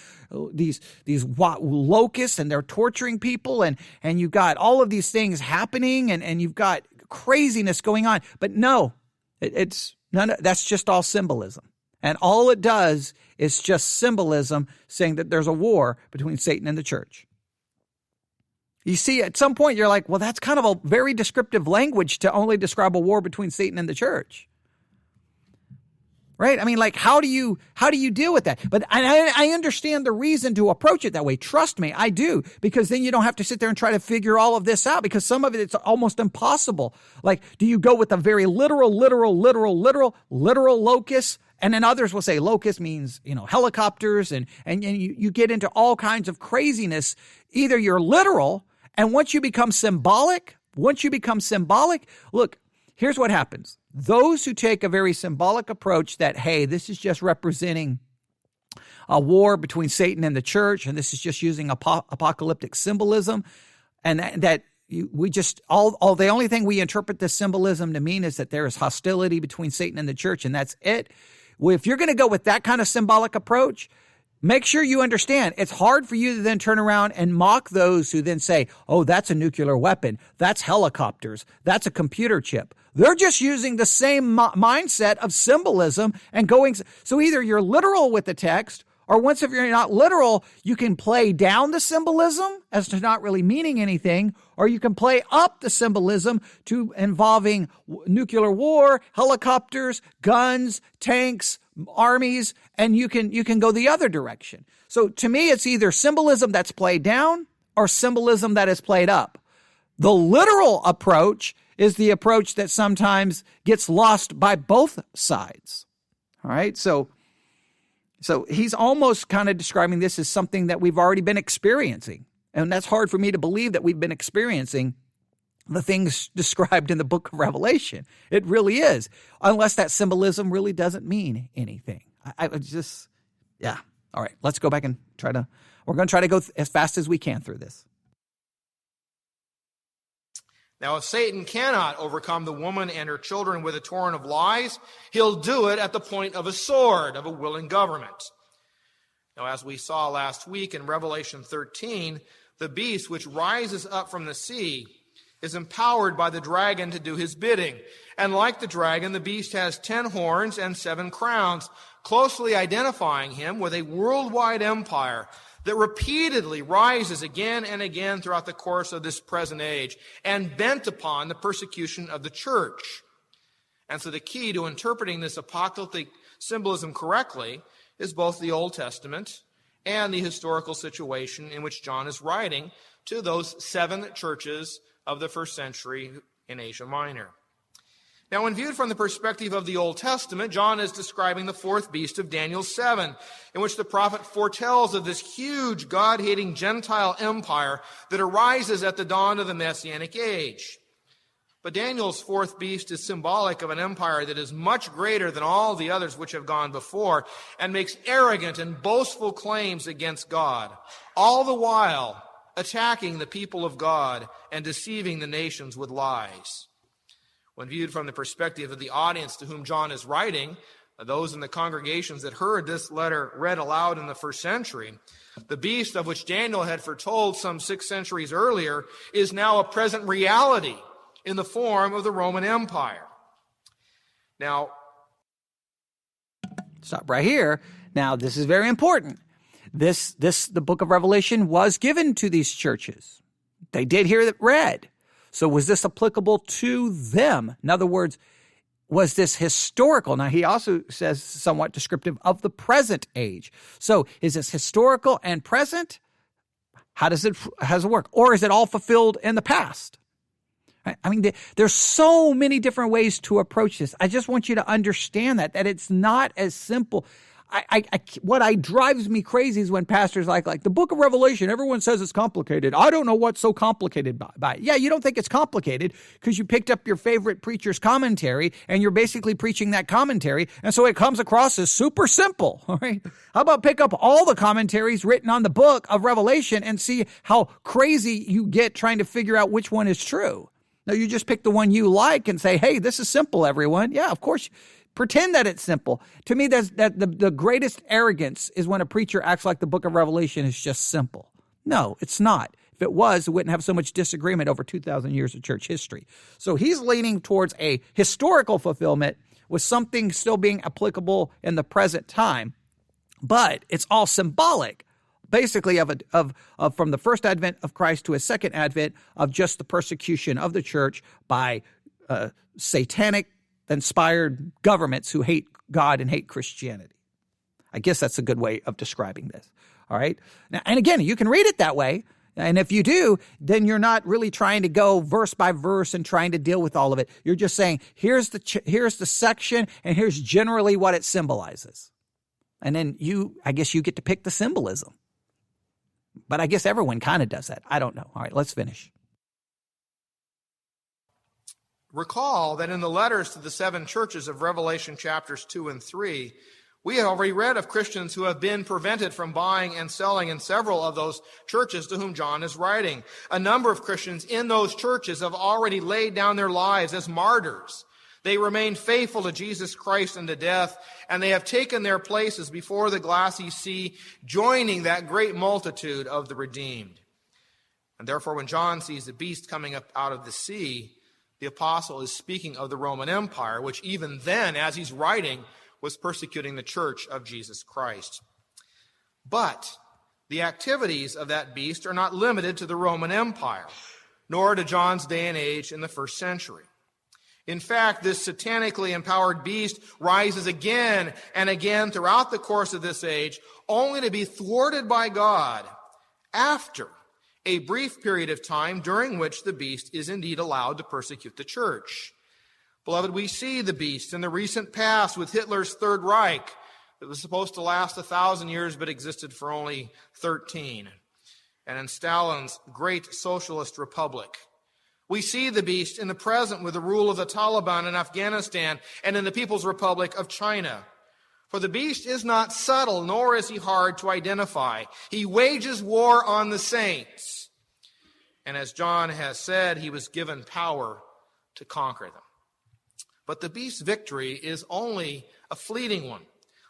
these locusts, and they're torturing people, and you've got all of these things happening, and you've got craziness going on. But no, that's just all symbolism. And all it does is just symbolism saying that there's a war between Satan and the church. You see, at some point you're like, well, that's kind of a very descriptive language to only describe a war between Satan and the church. Right? I mean, like, how do you deal with that? But I understand the reason to approach it that way. Trust me, I do. Because then you don't have to sit there and try to figure all of this out, because some of it's almost impossible. Like, do you go with a very literal locust? And then others will say locust means, helicopters, and you get into all kinds of craziness. Either you're literal, and once you become symbolic, look, here's what happens. Those who take a very symbolic approach that, hey, this is just representing a war between Satan and the church, and this is just using apocalyptic symbolism, and that the only thing we interpret this symbolism to mean is that there is hostility between Satan and the church, and that's it. Well, if you're going to go with that kind of symbolic approach, make sure you understand it's hard for you to then turn around and mock those who then say, oh, that's a nuclear weapon. That's helicopters. That's a computer chip. They're just using the same mindset of symbolism and going. So either you're literal with the text, or once if you're not literal, you can play down the symbolism as to not really meaning anything, or you can play up the symbolism to involving nuclear war, helicopters, guns, tanks, armies, and you can go the other direction. So to me, it's either symbolism that's played down or symbolism that is played up. The literal approach is the approach that sometimes gets lost by both sides. All right, so he's almost kind of describing this as something that we've already been experiencing. And that's hard for me to believe that we've been experiencing the things described in the book of Revelation. It really is, unless that symbolism really doesn't mean anything. All right, let's go back and we're going to try to go as fast as we can through this. Now, if Satan cannot overcome the woman and her children with a torrent of lies, he'll do it at the point of a sword, of a willing government. Now, as we saw last week in Revelation 13, the beast which rises up from the sea is empowered by the dragon to do his bidding. And like the dragon, the beast has 10 horns and 7 crowns, closely identifying him with a worldwide empire that repeatedly rises again and again throughout the course of this present age, and bent upon the persecution of the church. And so the key to interpreting this apocalyptic symbolism correctly is both the Old Testament and the historical situation in which John is writing to those 7 churches of the first century in Asia Minor. Now, when viewed from the perspective of the Old Testament, John is describing the 4th beast of Daniel 7, in which the prophet foretells of this huge God-hating Gentile empire that arises at the dawn of the Messianic age. But Daniel's 4th beast is symbolic of an empire that is much greater than all the others which have gone before, and makes arrogant and boastful claims against God, all the while attacking the people of God and deceiving the nations with lies. When viewed from the perspective of the audience to whom John is writing, those in the congregations that heard this letter read aloud in the first century, the beast of which Daniel had foretold some 6 centuries earlier is now a present reality in the form of the Roman Empire. Now, stop right here. Now, this is very important. The book of Revelation was given to these churches. They did hear it read. So was this applicable to them? In other words, was this historical? Now, he also says somewhat descriptive of the present age. So is this historical and present? How does it work? Or is it all fulfilled in the past? I mean, there's so many different ways to approach this. I just want you to understand that it's not as simple. What drives me crazy is when pastors like the book of Revelation, everyone says it's complicated. I don't know what's so complicated by it. Yeah, you don't think it's complicated because you picked up your favorite preacher's commentary and you're basically preaching that commentary. And so it comes across as super simple. All right. How about pick up all the commentaries written on the book of Revelation and see how crazy you get trying to figure out which one is true? No, you just pick the one you like and say, hey, this is simple, everyone. Yeah, of course. Pretend that it's simple. To me, the greatest arrogance is when a preacher acts like the book of Revelation is just simple. No, it's not. If it was, it wouldn't have so much disagreement over 2,000 years of church history. So he's leaning towards a historical fulfillment with something still being applicable in the present time, but it's all symbolic, basically of from the first advent of Christ to his second advent of just the persecution of the church by satanic inspired governments who hate God and hate Christianity. I guess that's a good way of describing this. All right. Now, and again, you can read it that way. And if you do, then you're not really trying to go verse by verse and trying to deal with all of it. You're just saying, here's the section and here's generally what it symbolizes. And then I guess you get to pick the symbolism. But I guess everyone kind of does that. I don't know. All right, let's finish. Recall that in the letters to the 7 churches of Revelation chapters 2 and 3, we have already read of Christians who have been prevented from buying and selling in several of those churches to whom John is writing. A number of Christians in those churches have already laid down their lives as martyrs. They remain faithful to Jesus Christ unto death, and they have taken their places before the glassy sea, joining that great multitude of the redeemed. And therefore, when John sees the beast coming up out of the sea, the apostle is speaking of the Roman Empire, which even then, as he's writing, was persecuting the church of Jesus Christ. But the activities of that beast are not limited to the Roman Empire, nor to John's day and age in the first century. In fact, this satanically empowered beast rises again and again throughout the course of this age, only to be thwarted by God after a brief period of time during which the beast is indeed allowed to persecute the church. Beloved, we see the beast in the recent past with Hitler's Third Reich that was supposed to last 1,000 years but existed for only 13, and in Stalin's great socialist republic. We see the beast in the present with the rule of the Taliban in Afghanistan and in the People's Republic of China. For the beast is not subtle, nor is he hard to identify. He wages war on the saints. And as John has said, he was given power to conquer them. But the beast's victory is only a fleeting one.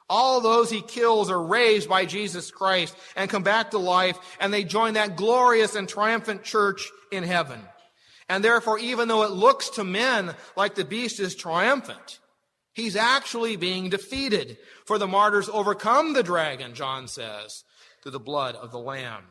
All those he kills are raised by Jesus Christ and come back to life, and they join that glorious and triumphant church in heaven. And therefore, even though it looks to men like the beast is triumphant, he's actually being defeated. For the martyrs overcome the dragon, John says, through the blood of the Lamb.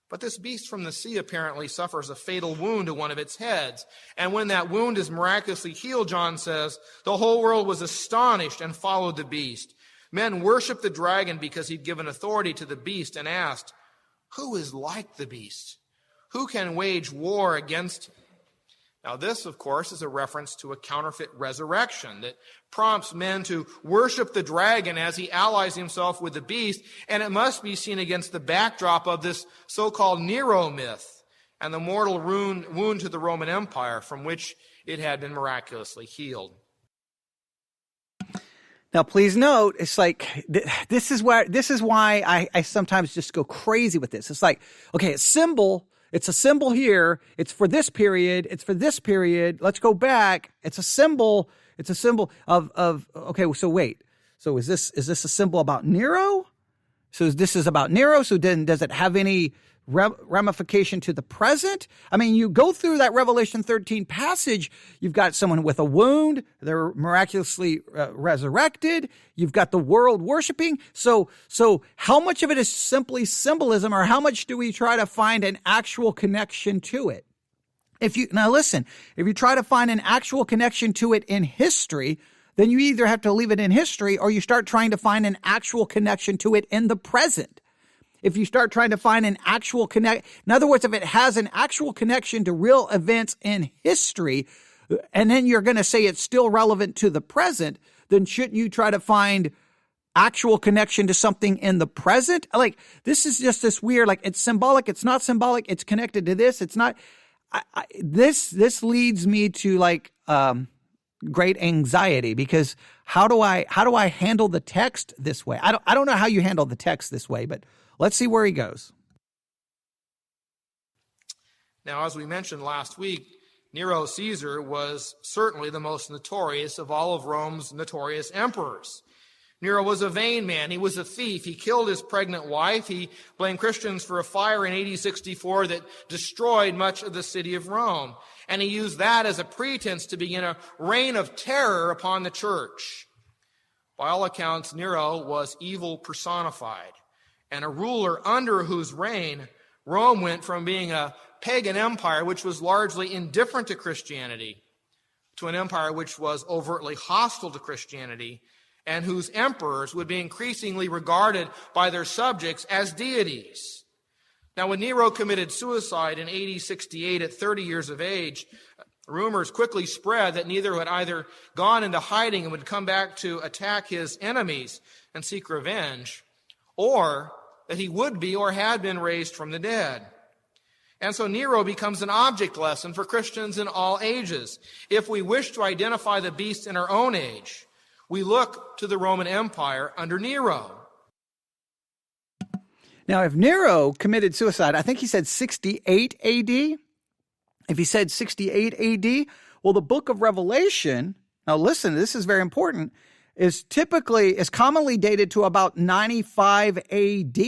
But this beast from the sea apparently suffers a fatal wound to one of its heads. And when that wound is miraculously healed, John says, the whole world was astonished and followed the beast. Men worshiped the dragon because he'd given authority to the beast and asked, who is like the beast? Who can wage war against him? Now this, of course, is a reference to a counterfeit resurrection that prompts men to worship the dragon as he allies himself with the beast, and it must be seen against the backdrop of this so-called Nero myth and the mortal wound to the Roman Empire from which it had been miraculously healed. Now, please note, it's like, this is why I sometimes just go crazy with this. It's like, okay, it's a symbol here. It's for this period. It's for this period. Let's go back. It's a symbol of okay, so wait. So is this a symbol about Nero? So this is about Nero. So then does it have any ramification to the present? I mean, you go through that Revelation 13 passage, you've got someone with a wound, they're miraculously resurrected, you've got the world worshiping. So how much of it is simply symbolism, or how much do we try to find an actual connection to it? If you try to find an actual connection to it in history, then you either have to leave it in history or you start trying to find an actual connection to it in the present. If you start trying to find an actual in other words, if it has an actual connection to real events in history, and then you're going to say it's still relevant to the present, then shouldn't you try to find actual connection to something in the present? Like, this is just this weird, like, it's symbolic, it's not symbolic, it's connected to this, it's not. This leads me to like great anxiety, because how do I handle the text this way? I don't know how you handle the text this way, but let's see where he goes. Now, as we mentioned last week, Nero Caesar was certainly the most notorious of all of Rome's notorious emperors. Nero was a vain man. He was a thief. He killed his pregnant wife. He blamed Christians for a fire in AD 64 that destroyed much of the city of Rome. And he used that as a pretense to begin a reign of terror upon the church. By all accounts, Nero was evil personified, and a ruler under whose reign Rome went from being a pagan empire, which was largely indifferent to Christianity, to an empire which was overtly hostile to Christianity, and whose emperors would be increasingly regarded by their subjects as deities. Now, when Nero committed suicide in AD 68 at 30 years of age, rumors quickly spread that Nero had either gone into hiding and would come back to attack his enemies and seek revenge, or that he would be or had been raised from the dead. And so Nero becomes an object lesson for Christians in all ages. If we wish to identify the beast in our own age, we look to the Roman Empire under Nero. Now, if Nero committed suicide, I think he said 68 AD. If he said 68 AD, well, the book of Revelation, now listen, this is very important, is commonly dated to about 95 AD.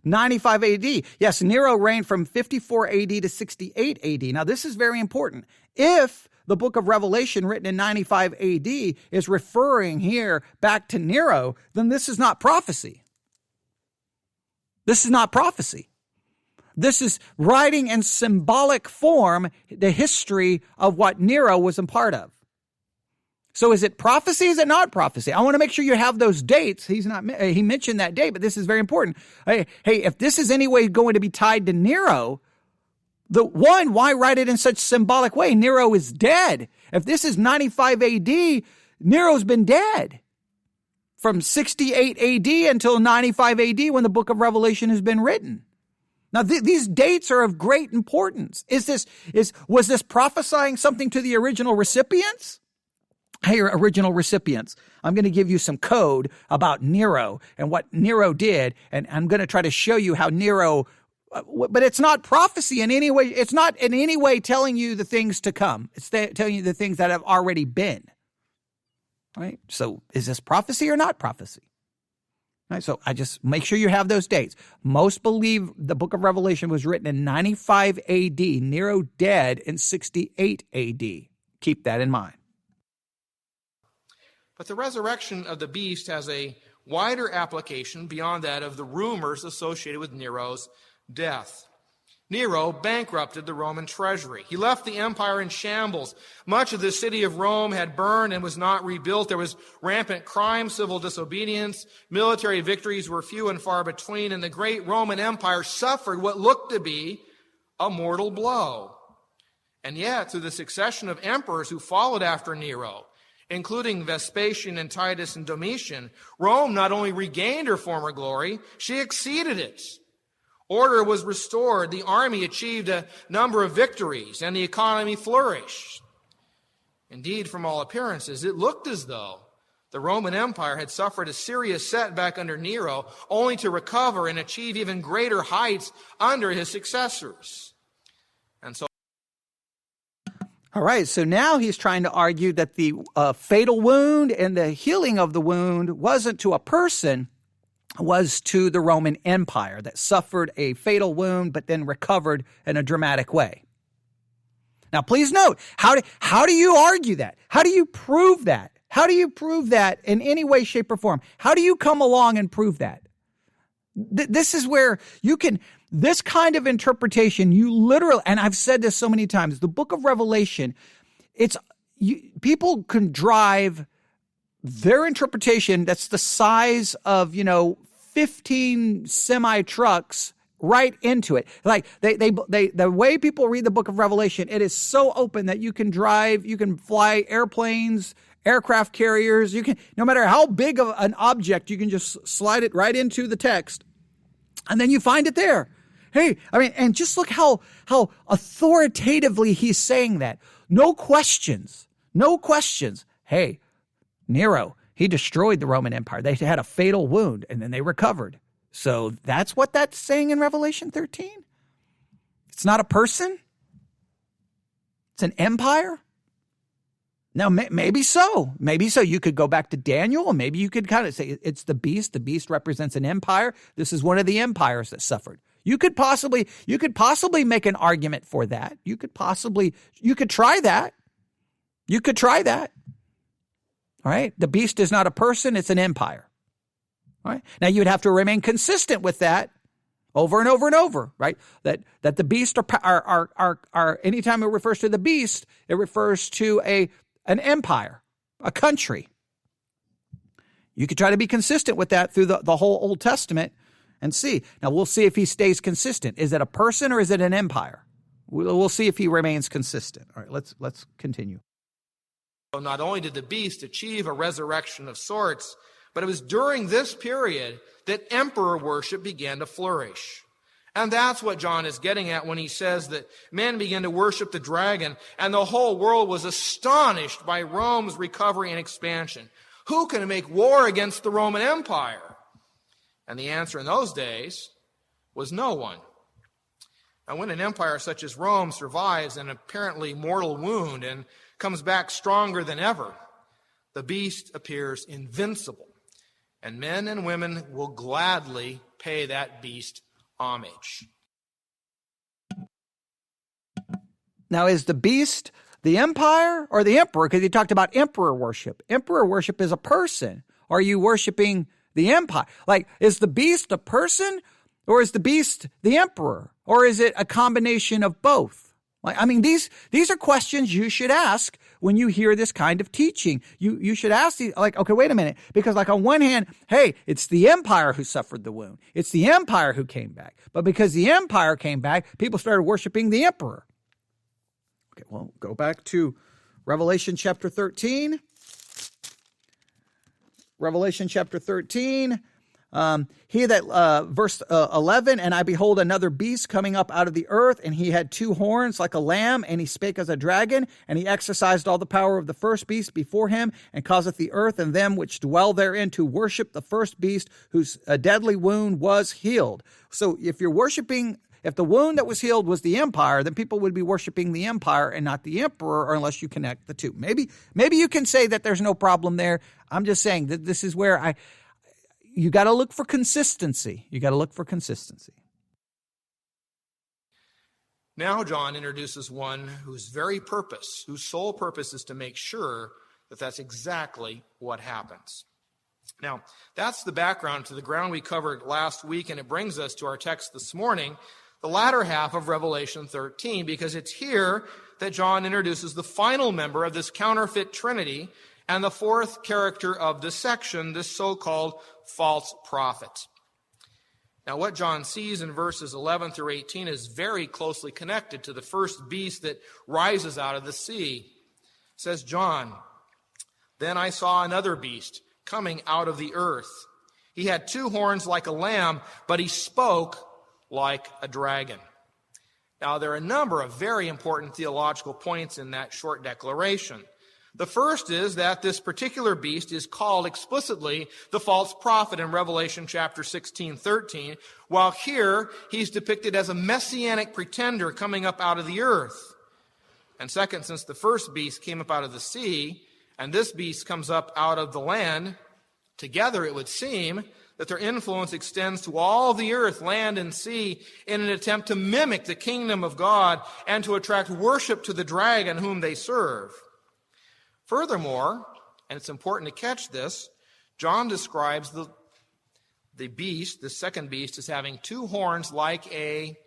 95 AD. Yes, Nero reigned from 54 AD to 68 AD. Now, this is very important. If the book of Revelation written in 95 AD is referring here back to Nero, then this is not prophecy. This is not prophecy. This is writing in symbolic form the history of what Nero was a part of. So is it prophecy? Is it not prophecy? I want to make sure you have those dates. He mentioned that date, but this is very important. Hey, if this is any way going to be tied to Nero, why write it in such symbolic way? Nero is dead. If this is 95 AD, Nero's been dead from 68 AD until 95 AD when the book of Revelation has been written. Now, these dates are of great importance. Was this prophesying something to the original recipients? Hey, original recipients, I'm going to give you some code about Nero and what Nero did, and I'm going to try to show you how Nero, but it's not prophecy in any way. It's not in any way telling you the things to come. It's telling you the things that have already been. Right? So is this prophecy or not prophecy? Right? So I just make sure you have those dates. Most believe the book of Revelation was written in 95 AD, Nero dead in 68 AD. Keep that in mind. But the resurrection of the beast has a wider application beyond that of the rumors associated with Nero's death. Nero bankrupted the Roman treasury. He left the empire in shambles. Much of the city of Rome had burned and was not rebuilt. There was rampant crime, civil disobedience. Military victories were few and far between, and the great Roman Empire suffered what looked to be a mortal blow. And yet, through the succession of emperors who followed after Nero, including Vespasian and Titus and Domitian, Rome not only regained her former glory, she exceeded it. Order was restored, the army achieved a number of victories, and the economy flourished. Indeed, from all appearances, it looked as though The Roman Empire had suffered a serious setback under Nero, only to recover and achieve even greater heights under his successors. And so, all right, so now he's trying to argue that the fatal wound and the healing of the wound wasn't to a person, was to the Roman Empire that suffered a fatal wound but then recovered in a dramatic way. Now, please note, how do you argue that? How do you prove that? How do you prove that in any way, shape, or form? How do you come along and prove that? This is where you can, this kind of interpretation, you literally, and I've said this so many times, the book of Revelation, people can drive their interpretation that's the size of, 15 semi-trucks right into it. Like the way people read the book of Revelation, it is so open that you can fly airplanes, aircraft carriers. You can, no matter how big of an object, you can just slide it right into the text, and then you find it there. Hey, and just look how authoritatively he's saying that. No questions. Hey, Nero, he destroyed the Roman Empire. They had a fatal wound, and then they recovered. So that's what that's saying in Revelation 13? It's not a person? It's an empire? Now, maybe so. Maybe so. You could go back to Daniel, and maybe you could kind of say it's the beast. The beast represents an empire. This is one of the empires that suffered. You could possibly make an argument for that. You could try that. You could try that. All right. The beast is not a person. It's an empire. All right. Now you would have to remain consistent with that over and over and over, right? That the beast are anytime it refers to the beast, it refers to an empire, a country. You could try to be consistent with that through the whole Old Testament and see. Now, we'll see if he stays consistent. Is it a person or is it an empire? We'll see if he remains consistent. All right, let's continue. Not only did the beast achieve a resurrection of sorts, but it was during this period that emperor worship began to flourish. And that's what John is getting at when he says that men began to worship the dragon, and the whole world was astonished by Rome's recovery and expansion. Who can make war against the Roman Empire? And the answer in those days was no one. And when an empire such as Rome survives an apparently mortal wound and comes back stronger than ever, the beast appears invincible, and men and women will gladly pay that beast homage. Now, is the beast the empire or the emperor? Because he talked about emperor worship. Emperor worship is a person. Are you worshiping the empire? Like, is the beast a person or is the beast the emperor? Or is it a combination of both? Like, these are questions you should ask when you hear this kind of teaching. You should ask these, like, okay, wait a minute. Because like on one hand, hey, it's the empire who suffered the wound. It's the empire who came back. But because the empire came back, people started worshiping the emperor. Okay, well, go back to Revelation chapter 13. Revelation chapter 13. Verse 11, and I behold another beast coming up out of the earth, and he had two horns like a lamb, and he spake as a dragon, and he exercised all the power of the first beast before him, and causeth the earth and them which dwell therein to worship the first beast, whose deadly wound was healed. So if the wound that was healed was the empire, then people would be worshiping the empire and not the emperor, or unless you connect the two. Maybe you can say that there's no problem there. I'm just saying that this is where you got to look for consistency. Now John introduces one whose sole purpose is to make sure that that's exactly what happens. Now, that's the background to the ground we covered last week, and it brings us to our text this morning, the latter half of Revelation 13, because it's here that John introduces the final member of this counterfeit trinity and the fourth character of this section, this so-called false prophet. Now, what John sees in verses 11 through 18 is very closely connected to the first beast that rises out of the sea. Says John, "Then I saw another beast coming out of the earth. He had two horns like a lamb, but he spoke like a dragon." Now, there are a number of very important theological points in that short declaration. The first is that this particular beast is called explicitly the false prophet in Revelation chapter 16:13, while here he's depicted as a messianic pretender coming up out of the earth. And second, since the first beast came up out of the sea, and this beast comes up out of the land, together it would seem that their influence extends to all the earth, land and sea, in an attempt to mimic the kingdom of God and to attract worship to the dragon whom they serve. Furthermore, and it's important to catch this, John describes the beast, the second beast, as having two horns like a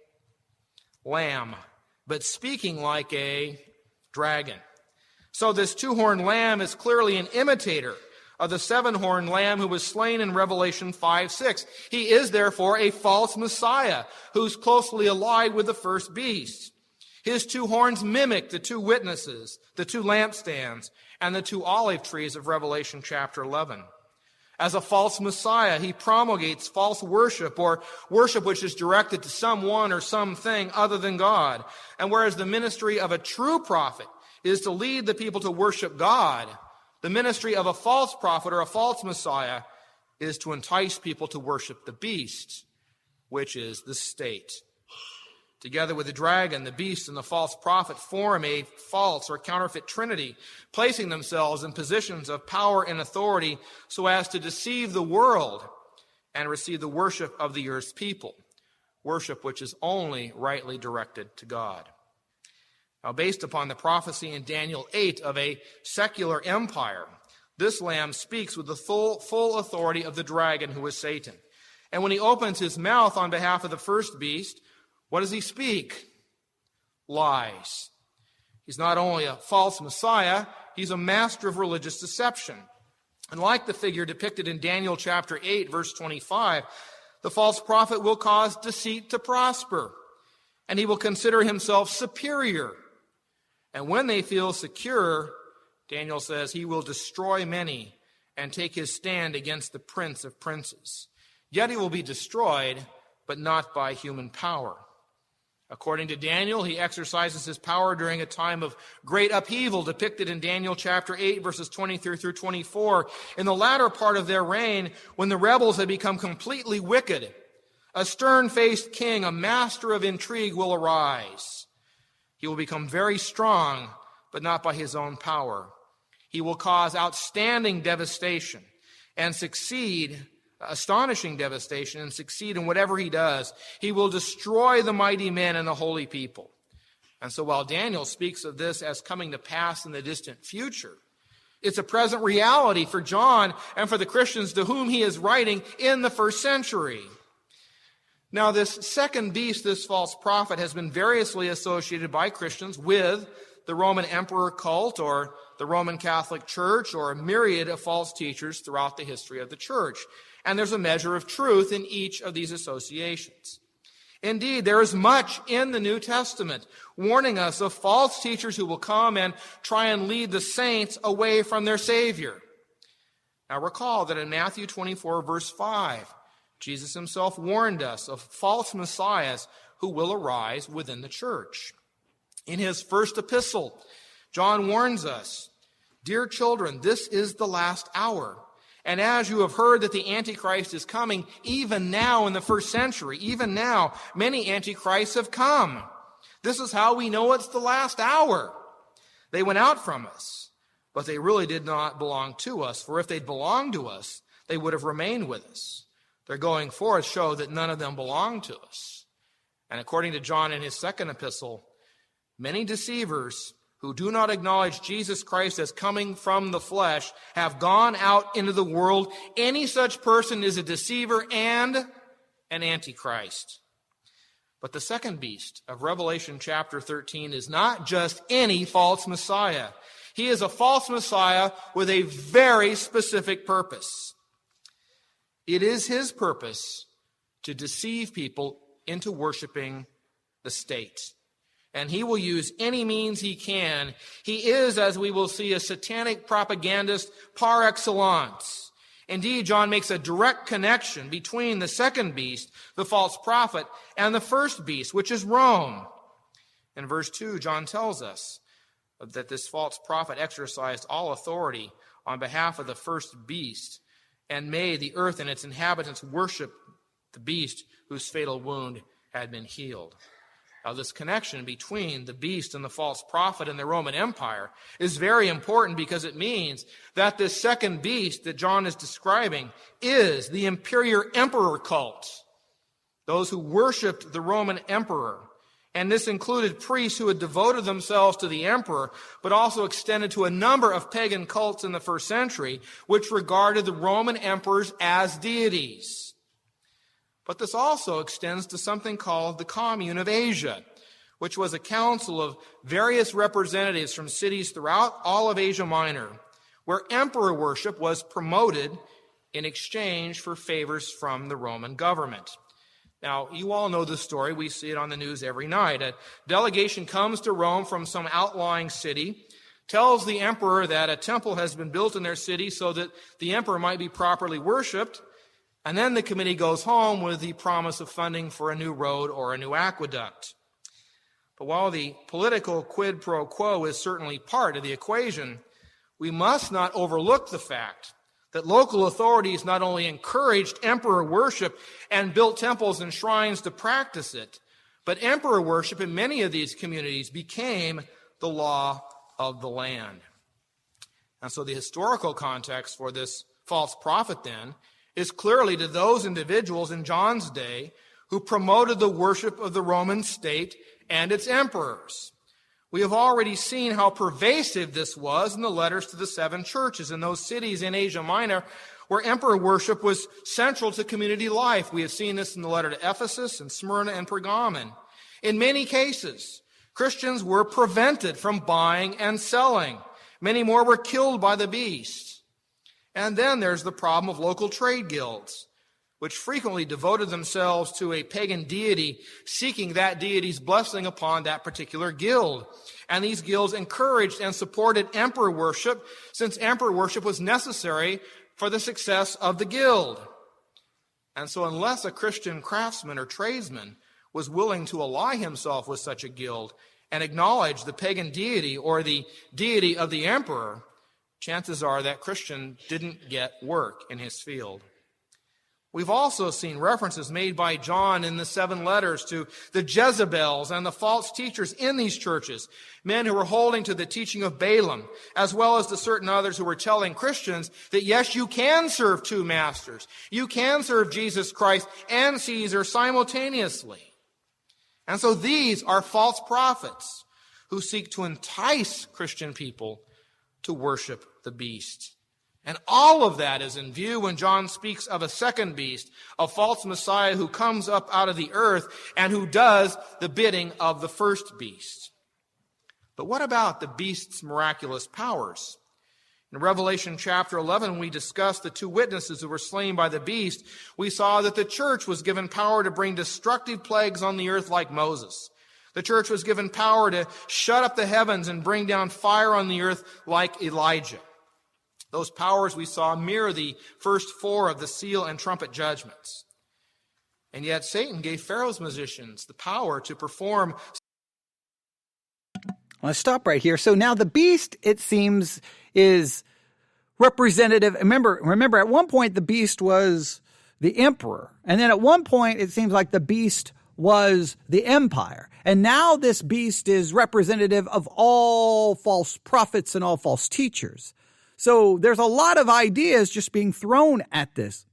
lamb, but speaking like a dragon. So this two-horned lamb is clearly an imitator of the seven-horned lamb who was slain in Revelation 5:6. He is therefore a false Messiah who's closely allied with the first beast. His two horns mimic the two witnesses, the two lampstands, and the two olive trees of Revelation chapter 11. As a false Messiah, he promulgates false worship, or worship which is directed to someone or something other than God. And whereas the ministry of a true prophet is to lead the people to worship God, the ministry of a false prophet or a false Messiah is to entice people to worship the beast, which is the state. Together with the dragon, the beast, and the false prophet form a false or counterfeit trinity, placing themselves in positions of power and authority so as to deceive the world and receive the worship of the earth's people, worship which is only rightly directed to God. Now, based upon the prophecy in Daniel 8 of a secular empire, this lamb speaks with the full authority of the dragon who is Satan. And when he opens his mouth on behalf of the first beast, what does he speak? Lies. He's not only a false Messiah, he's a master of religious deception. And like the figure depicted in Daniel chapter 8, verse 25, the false prophet will cause deceit to prosper, and he will consider himself superior. And when they feel secure, Daniel says, he will destroy many and take his stand against the prince of princes. Yet he will be destroyed, but not by human power. According to Daniel, he exercises his power during a time of great upheaval depicted in Daniel chapter 8, verses 23 through 24. In the latter part of their reign, when the rebels had become completely wicked, a stern-faced king, a master of intrigue, will arise. He will become very strong, but not by his own power. He will cause outstanding devastation and succeed astonishing devastation and succeed in whatever he does. He will destroy the mighty men and the holy people. And so while Daniel speaks of this as coming to pass in the distant future, it's a present reality for John and for the Christians to whom he is writing in the first century. Now, this second beast, this false prophet, has been variously associated by Christians with the Roman emperor cult or the Roman Catholic Church or a myriad of false teachers throughout the history of the church. And there's a measure of truth in each of these associations. Indeed, there is much in the New Testament warning us of false teachers who will come and try and lead the saints away from their Savior. Now recall that in Matthew 24, verse 5, Jesus himself warned us of false messiahs who will arise within the church. In his first epistle, John warns us, "Dear children, this is the last hour. And as you have heard that the Antichrist is coming, even now in the first century, even now, many Antichrists have come. This is how we know it's the last hour. They went out from us, but they really did not belong to us. For if they'd belonged to us, they would have remained with us. Their going forth show that none of them belonged to us." And according to John in his second epistle, many deceivers who do not acknowledge Jesus Christ as coming from the flesh have gone out into the world. Any such person is a deceiver and an antichrist. But the second beast of Revelation chapter 13 is not just any false Messiah. He is a false Messiah with a very specific purpose. It is his purpose to deceive people into worshiping the state. And he will use any means he can. He is, as we will see, a satanic propagandist par excellence. Indeed, John makes a direct connection between the second beast, the false prophet, and the first beast, which is Rome. In verse 2, John tells us, that this false prophet exercised all authority on behalf of the first beast and made the earth and its inhabitants worship the beast whose fatal wound had been healed. Now, this connection between the beast and the false prophet in the Roman Empire is very important because it means that this second beast that John is describing is the imperial emperor cult, those who worshiped the Roman emperor. And this included priests who had devoted themselves to the emperor, but also extended to a number of pagan cults in the first century, which regarded the Roman emperors as deities. But this also extends to something called the Commune of Asia, which was a council of various representatives from cities throughout all of Asia Minor, where emperor worship was promoted in exchange for favors from the Roman government. Now, you all know the story. We see it on the news every night. A delegation comes to Rome from some outlying city, tells the emperor that a temple has been built in their city so that the emperor might be properly worshipped, and then the committee goes home with the promise of funding for a new road or a new aqueduct. But while the political quid pro quo is certainly part of the equation, we must not overlook the fact that local authorities not only encouraged emperor worship and built temples and shrines to practice it, but emperor worship in many of these communities became the law of the land. And so the historical context for this false prophet then is clearly to those individuals in John's day who promoted the worship of the Roman state and its emperors. We have already seen how pervasive this was in the letters to the 7 churches in those cities in Asia Minor where emperor worship was central to community life. We have seen this in the letter to Ephesus and Smyrna and Pergamon. In many cases, Christians were prevented from buying and selling. Many more were killed by the beast. And then there's the problem of local trade guilds, which frequently devoted themselves to a pagan deity, seeking that deity's blessing upon that particular guild. And these guilds encouraged and supported emperor worship, since emperor worship was necessary for the success of the guild. And so unless a Christian craftsman or tradesman was willing to ally himself with such a guild and acknowledge the pagan deity or the deity of the emperor, chances are that Christian didn't get work in his field. We've also seen references made by John in the 7 letters to the Jezebels and the false teachers in these churches, men who were holding to the teaching of Balaam, as well as to certain others who were telling Christians that yes, you can serve 2 masters. You can serve Jesus Christ and Caesar simultaneously. And so these are false prophets who seek to entice Christian people to worship the beast. And all of that is in view when John speaks of a second beast, a false Messiah who comes up out of the earth and who does the bidding of the first beast. But what about the beast's miraculous powers? In Revelation chapter 11, when we discussed the 2 witnesses who were slain by the beast, we saw that the church was given power to bring destructive plagues on the earth like Moses. The church was given power to shut up the heavens and bring down fire on the earth like Elijah. Those powers we saw mirror the first 4 of the seal and trumpet judgments. And yet Satan gave Pharaoh's magicians the power to perform. Let's stop right here. So now the beast, it seems, is representative. Remember, at one point the beast was the emperor. And then at one point it seems like the beast was the empire. And now this beast is representative of all false prophets and all false teachers. So there's a lot of ideas just being thrown at this.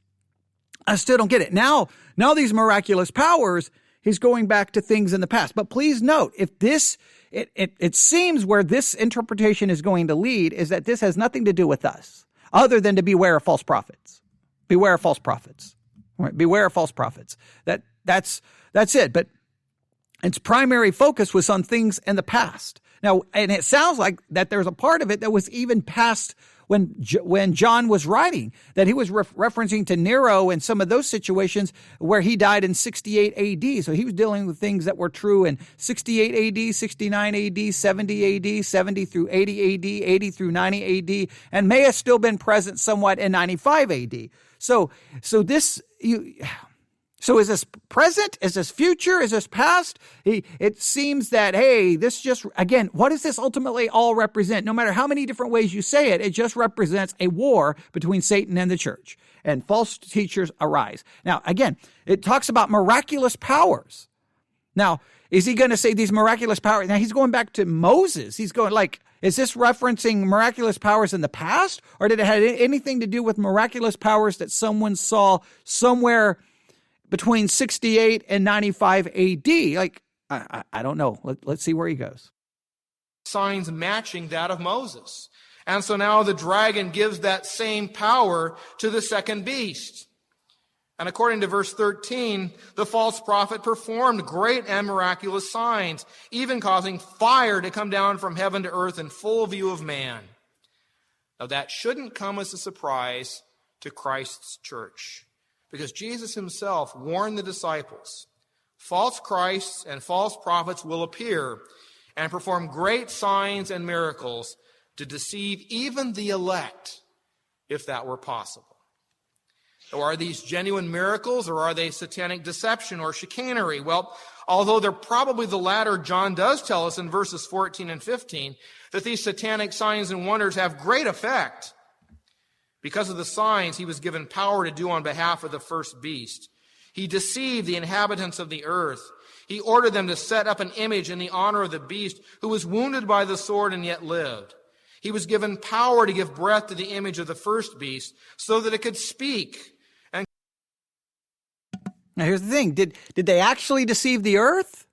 I still don't get it. Now these miraculous powers, he's going back to things in the past. But please note, if this, it seems where this interpretation is going to lead is that this has nothing to do with us, other than to beware of false prophets. Beware of false prophets. Right? Beware of false prophets. That's it. But its primary focus was on things in the past. Now, and it sounds like that there's a part of it that was even past when John was writing, that he was referencing to Nero and some of those situations where he died in 68 AD. So he was dealing with things that were true in 68 AD, 69 AD, 70 AD, 70 through 80 AD, 80 through 90 AD, and may have still been present somewhat in 95 AD. So So is this present? Is this future? Is this past? It seems that, hey, this just, again, what does this ultimately all represent? No matter how many different ways you say it, it just represents a war between Satan and the church. And false teachers arise. Now, again, it talks about miraculous powers. Now, is he going to say these miraculous powers? Now, he's going back to Moses. He's going like, is this referencing miraculous powers in the past? Or did it have anything to do with miraculous powers that someone saw somewhere between 68 and 95 AD? Like, I don't know. Let's see where he goes. Signs matching that of Moses. And so now the dragon gives that same power to the second beast. And according to verse 13, the false prophet performed great and miraculous signs, even causing fire to come down from heaven to earth in full view of man. Now that shouldn't come as a surprise to Christ's church, because Jesus himself warned the disciples, false Christs and false prophets will appear and perform great signs and miracles to deceive even the elect, if that were possible. Or are these genuine miracles, or are they satanic deception or chicanery? Well, although they're probably the latter, John does tell us in verses 14 and 15 that these satanic signs and wonders have great effect. Because of the signs he was given power to do on behalf of the first beast. He deceived the inhabitants of the earth. He ordered them to set up an image in the honor of the beast who was wounded by the sword and yet lived. He was given power to give breath to the image of the first beast so that it could speak. Now, here's the thing. Did they actually deceive the earth?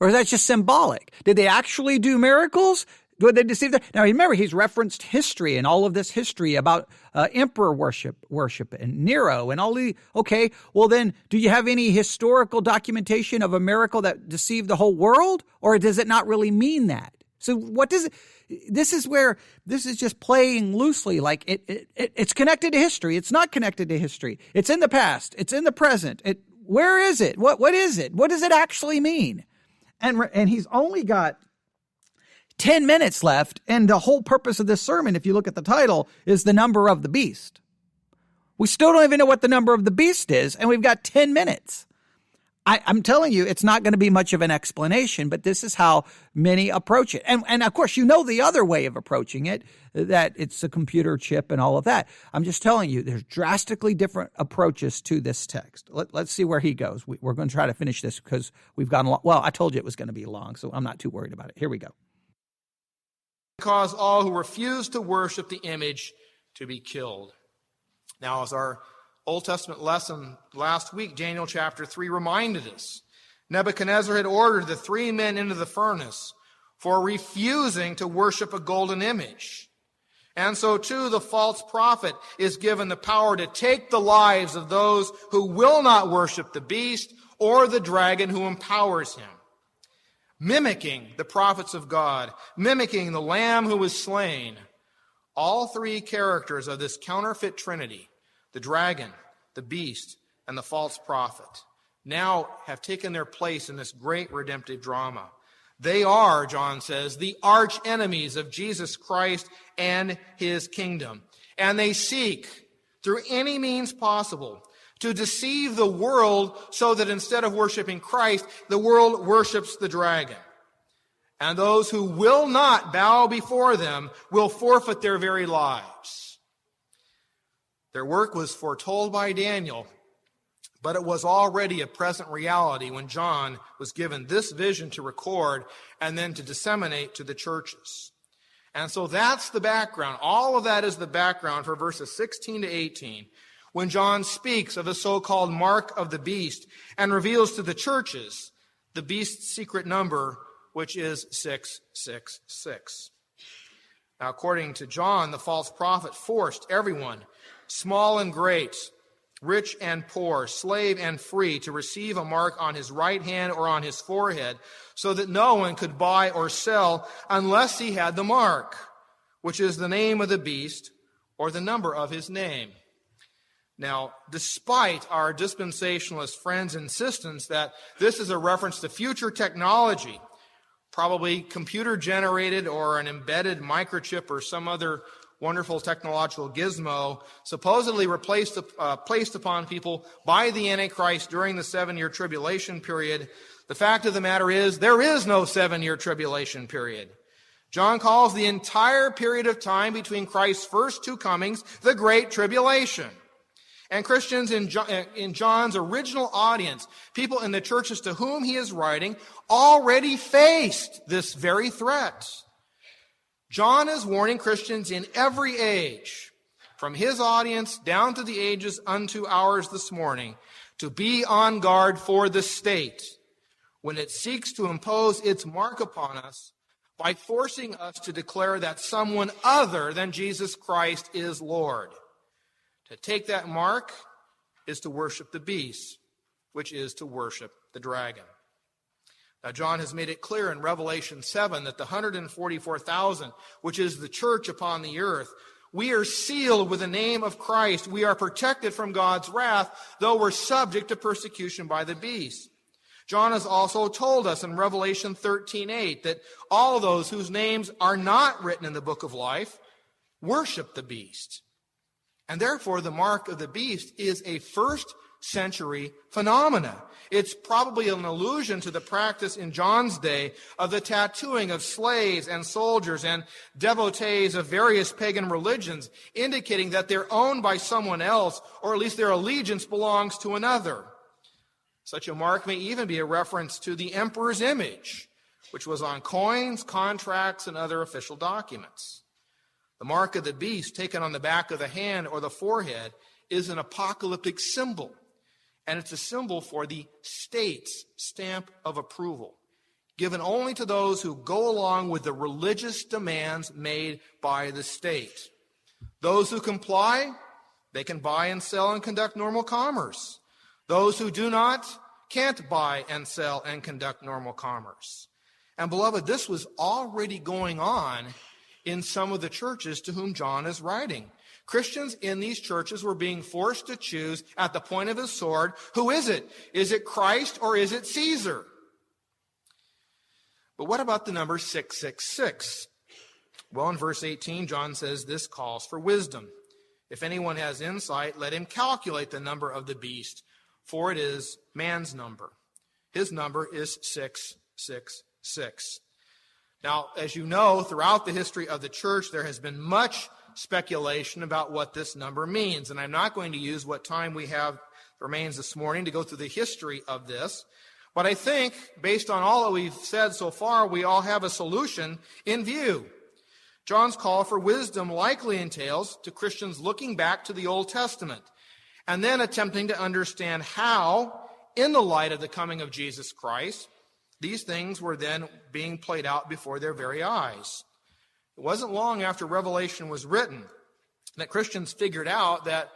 Or is that just symbolic? Did they actually do miracles? Did they deceive them? Now, remember, he's referenced history and all of this history about emperor worship and Nero and all the, okay, well then, do you have any historical documentation of a miracle that deceived the whole world? Or does it not really mean that? So what does it, this is where, this is just playing loosely, like it's connected to history. It's not connected to history. It's in the past. It's in the present. Where is it? What is it? What does it actually mean? And he's only got 10 minutes left, and the whole purpose of this sermon, if you look at the title, is the number of the beast. We still don't even know what the number of the beast is, and we've got 10 minutes. I'm telling you, it's not going to be much of an explanation, but this is how many approach it. And of course, you know the other way of approaching it, that it's a computer chip and all of that. I'm just telling you, there's drastically different approaches to this text. Let's see where he goes. We're going to try to finish this because we've gone long. Well, I told you it was going to be long, so I'm not too worried about it. Here we go. Cause all who refuse to worship the image to be killed. Now, as our Old Testament lesson last week, Daniel chapter 3 reminded us, Nebuchadnezzar had ordered the 3 men into the furnace for refusing to worship a golden image. And so too, the false prophet is given the power to take the lives of those who will not worship the beast or the dragon who empowers him. Mimicking the prophets of God, mimicking the Lamb who was slain. All 3 characters of this counterfeit trinity, the dragon, the beast, and the false prophet, now have taken their place in this great redemptive drama. They are, John says, the arch enemies of Jesus Christ and his kingdom. And they seek, through any means possible, to deceive the world so that instead of worshiping Christ, the world worships the dragon. And those who will not bow before them will forfeit their very lives. Their work was foretold by Daniel, but it was already a present reality when John was given this vision to record and then to disseminate to the churches. And so that's the background. All of that is the background for verses 16 to 18, when John speaks of the so-called mark of the beast and reveals to the churches the beast's secret number, which is 666. Now, according to John, the false prophet forced everyone, small and great, rich and poor, slave and free, to receive a mark on his right hand or on his forehead, so that no one could buy or sell unless he had the mark, which is the name of the beast or the number of his name. Now, despite our dispensationalist friends' insistence that this is a reference to future technology, probably computer-generated or an embedded microchip or some other wonderful technological gizmo supposedly placed upon people by the Antichrist during the 7-year tribulation period, the fact of the matter is there is no 7-year tribulation period. John calls the entire period of time between Christ's first two comings the Great Tribulation. And Christians in John's original audience, people in the churches to whom he is writing, already faced this very threat. John is warning Christians in every age, from his audience down to the ages unto ours this morning, to be on guard for the state when it seeks to impose its mark upon us by forcing us to declare that someone other than Jesus Christ is Lord. To take that mark is to worship the beast, which is to worship the dragon. Now, John has made it clear in Revelation 7 that the 144,000, which is the church upon the earth, we are sealed with the name of Christ. We are protected from God's wrath, though we're subject to persecution by the beast. John has also told us in Revelation 13:8 that all those whose names are not written in the book of life worship the beast. And therefore, the mark of the beast is a first-century phenomena. It's probably an allusion to the practice in John's day of the tattooing of slaves and soldiers and devotees of various pagan religions, indicating that they're owned by someone else, or at least their allegiance belongs to another. Such a mark may even be a reference to the emperor's image, which was on coins, contracts, and other official documents. The mark of the beast, taken on the back of the hand or the forehead, is an apocalyptic symbol, and it's a symbol for the state's stamp of approval, given only to those who go along with the religious demands made by the state. Those who comply, they can buy and sell and conduct normal commerce. Those who do not can't buy and sell and conduct normal commerce. And beloved, this was already going on in some of the churches to whom John is writing. Christians in these churches were being forced to choose at the point of his sword, who is it? Is it Christ or is it Caesar? But what about the number 666? Well, in verse 18, John says this calls for wisdom. If anyone has insight, let him calculate the number of the beast, for it is man's number. His number is 666. Now, as you know, throughout the history of the church, there has been much speculation about what this number means. And I'm not going to use what time we have remains this morning to go through the history of this. But I think, based on all that we've said so far, we all have a solution in view. John's call for wisdom likely entails to Christians looking back to the Old Testament and then attempting to understand how, in the light of the coming of Jesus Christ, these things were then being played out before their very eyes. It wasn't long after Revelation was written that Christians figured out that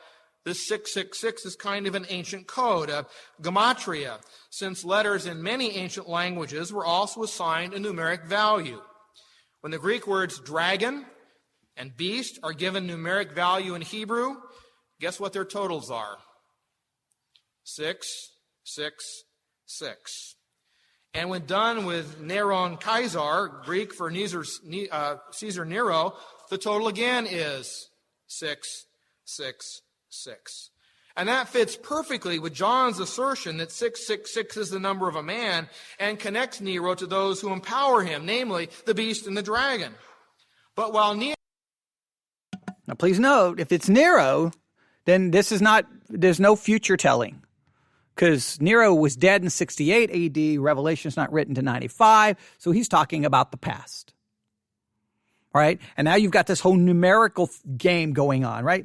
this 666 is kind of an ancient code, a gematria, since letters in many ancient languages were also assigned a numeric value. When the Greek words dragon and beast are given numeric value in Hebrew, guess what their totals are? 666. And when done with Neron Caesar, Greek for Caesar Nero, the total again is 666. And that fits perfectly with John's assertion that 666 is the number of a man and connects Nero to those who empower him, namely the beast and the dragon. But while Nero... Now, please note, if it's Nero, then there's no future telling. Because Nero was dead in 68 AD, Revelation's not written to 95, so he's talking about the past. Right? And now you've got this whole numerical game going on, right?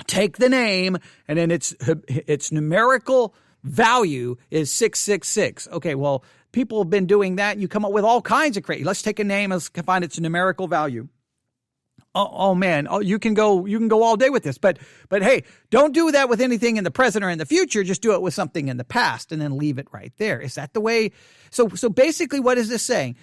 Take the name, and then its numerical value is 666. Okay, well, people have been doing that, and you come up with all kinds of crazy. Let's take a name, let's find its numerical value. Oh man, you can go all day with this, but hey, don't do that with anything in the present or in the future. Just do it with something in the past and then leave it right there. Is that the way? So basically, what is this saying?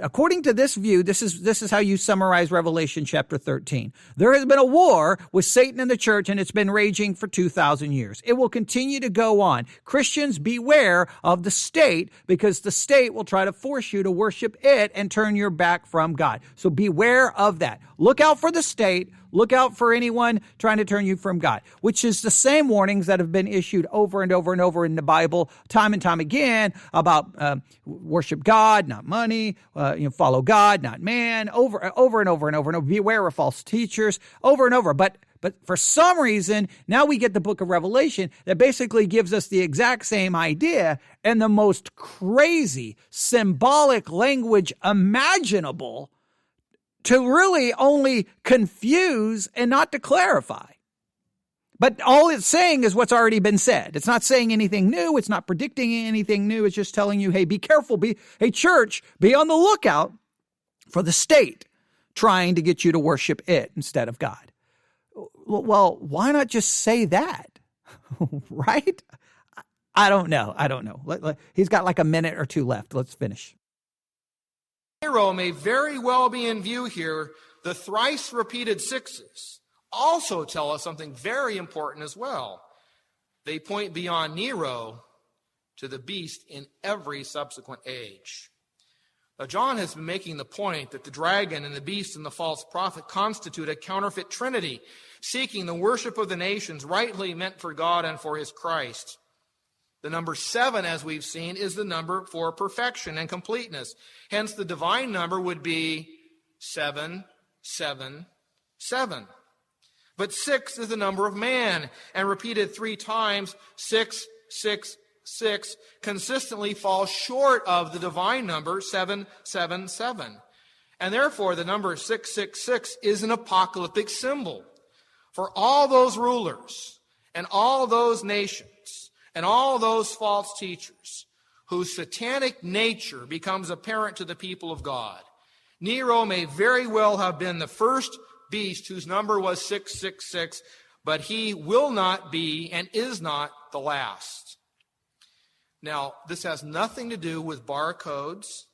According to this view, this is how you summarize Revelation chapter 13. There has been a war with Satan and the church, and it's been raging for 2,000 years. It will continue to go on. Christians, beware of the state, because the state will try to force you to worship it and turn your back from God. So beware of that. Look out out for the state. Look out for anyone trying to turn you from God, which is the same warnings that have been issued over and over and over in the Bible, time and time again, about worship God, not money, follow God, not man, over and over and over and over. Beware of false teachers, over and over. But for some reason, now we get the book of Revelation that basically gives us the exact same idea and the most crazy symbolic language imaginable to really only confuse and not to clarify. But all it's saying is what's already been said. It's not saying anything new. It's not predicting anything new. It's just telling you, hey, be careful. Hey, church, be on the lookout for the state trying to get you to worship it instead of God. Well, why not just say that? Right? I don't know. He's got like a minute or two left. Let's finish. Nero may very well be in view here. The thrice repeated sixes also tell us something very important as well. They point beyond Nero to the beast in every subsequent age. Now, John has been making the point that the dragon and the beast and the false prophet constitute a counterfeit trinity, seeking the worship of the nations rightly meant for God and for his Christ. The number 7, as we've seen, is the number for perfection and completeness. Hence, the divine number would be 7, 7, 7. But 6 is the number of man, and repeated 3 times, 6, 6, 6, consistently falls short of the divine number 7, 7, 7. And therefore, the number 666 is an apocalyptic symbol for all those rulers and all those nations and all those false teachers whose satanic nature becomes apparent to the people of God. Nero may very well have been the first beast whose number was 666, but he will not be and is not the last. Now, this has nothing to do with barcodes.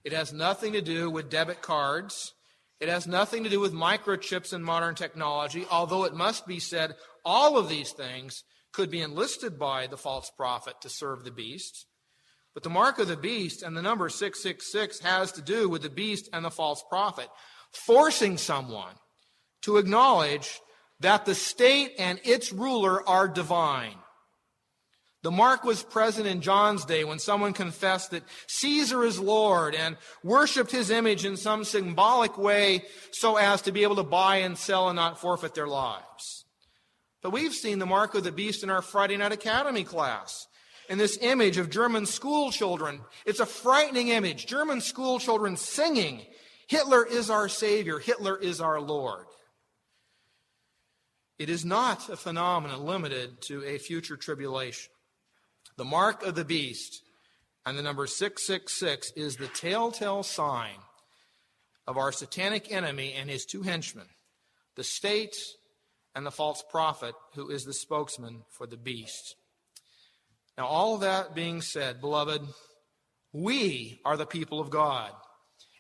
It has nothing to do with debit cards. It has nothing to do with microchips and modern technology, although it must be said all of these things could be enlisted by the false prophet to serve the beast. But the mark of the beast and the number 666 has to do with the beast and the false prophet, forcing someone to acknowledge that the state and its ruler are divine. The mark was present in John's day when someone confessed that Caesar is Lord and worshiped his image in some symbolic way so as to be able to buy and sell and not forfeit their lives. But we've seen the mark of the beast in our Friday Night Academy class. In this image of German school children, it's a frightening image. German school children singing, "Hitler is our Savior, Hitler is our Lord." It is not a phenomenon limited to a future tribulation. The mark of the beast and the number 666 is the telltale sign of our satanic enemy and his 2 henchmen, the state and the false prophet, who is the spokesman for the beast. Now, all that being said, beloved, we are the people of God.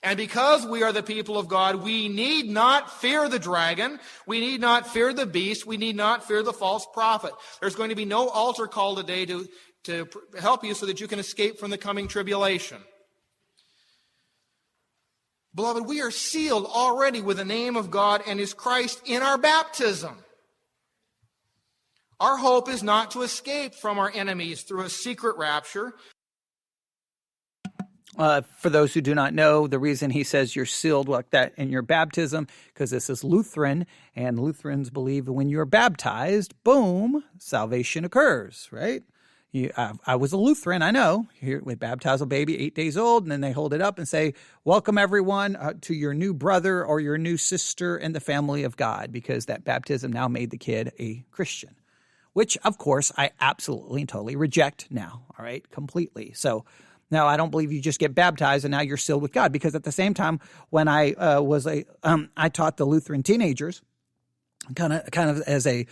And because we are the people of God, we need not fear the dragon. We need not fear the beast. We need not fear the false prophet. There's going to be no altar call today to help you so that you can escape from the coming tribulation. Beloved, we are sealed already with the name of God and his Christ in our baptism. Our hope is not to escape from our enemies through a secret rapture. For those who do not know, the reason he says you're sealed like that in your baptism, because this is Lutheran, and Lutherans believe that when you're baptized, boom, salvation occurs, right? I was a Lutheran, I know. Here, we baptize a baby 8 days old, and then they hold it up and say, welcome everyone to your new brother or your new sister in the family of God, because that baptism now made the kid a Christian, which, of course, I absolutely and totally reject now, all right, completely. So now I don't believe you just get baptized and now you're sealed with God, because at the same time when I I taught the Lutheran teenagers, kind of as a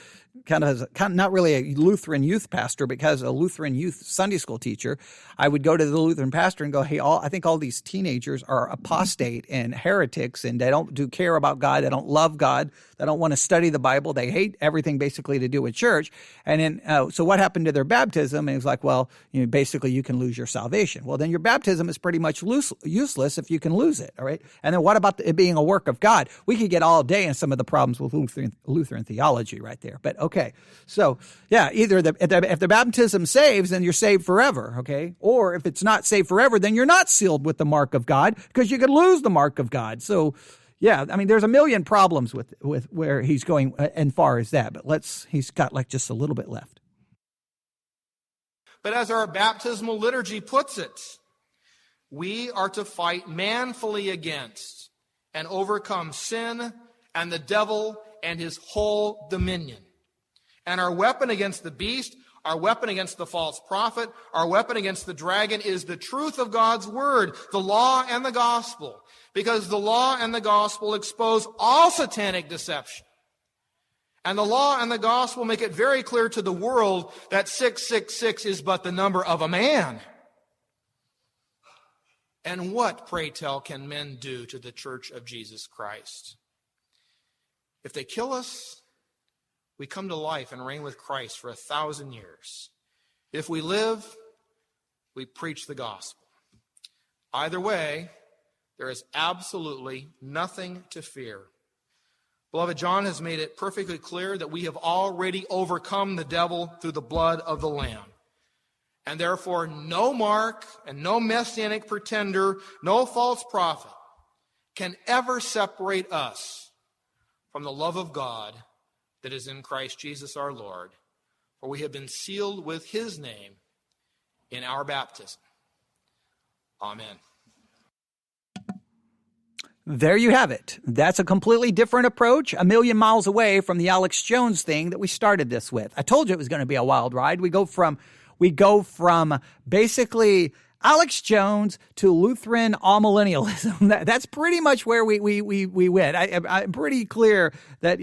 not really a Lutheran youth pastor, because a Lutheran youth Sunday school teacher, I would go to the Lutheran pastor and go, hey, I think all these teenagers are apostate and heretics, and they don't care about God. They don't love God. They don't want to study the Bible. They hate everything basically to do with church. And then, so what happened to their baptism? And it's like, well, basically you can lose your salvation. Well, then your baptism is pretty much useless if you can lose it. All right. And then what about it being a work of God? We could get all day in some of the problems with Lutheran theology right there. But okay. So yeah, either if the baptism saves, then you're saved forever. Okay. Or if it's not saved forever, then you're not sealed with the mark of God, because you could lose the mark of God. So yeah, I mean, there's a million problems with where he's going as far as that, but he's got like just a little bit left. But as our baptismal liturgy puts it, we are to fight manfully against and overcome sin and the devil and his whole dominion. And our weapon against the beast, our weapon against the false prophet, our weapon against the dragon is the truth of God's word, the law and the gospel. Because the law and the gospel expose all satanic deception. And the law and the gospel make it very clear to the world that 666 is but the number of a man. And what, pray tell, can men do to the church of Jesus Christ? If they kill us, we come to life and reign with Christ for 1,000 years. If we live, we preach the gospel. Either way, there is absolutely nothing to fear. Beloved, John has made it perfectly clear that we have already overcome the devil through the blood of the Lamb. And therefore, no mark and no messianic pretender, no false prophet can ever separate us from the love of God that is in Christ Jesus our Lord. For we have been sealed with his name in our baptism. Amen. There you have it. That's a completely different approach, a million miles away from the Alex Jones thing that we started this with. I told you it was going to be a wild ride. We go from basically Alex Jones to Lutheran amillennialism. That's pretty much where we went. I'm pretty clear that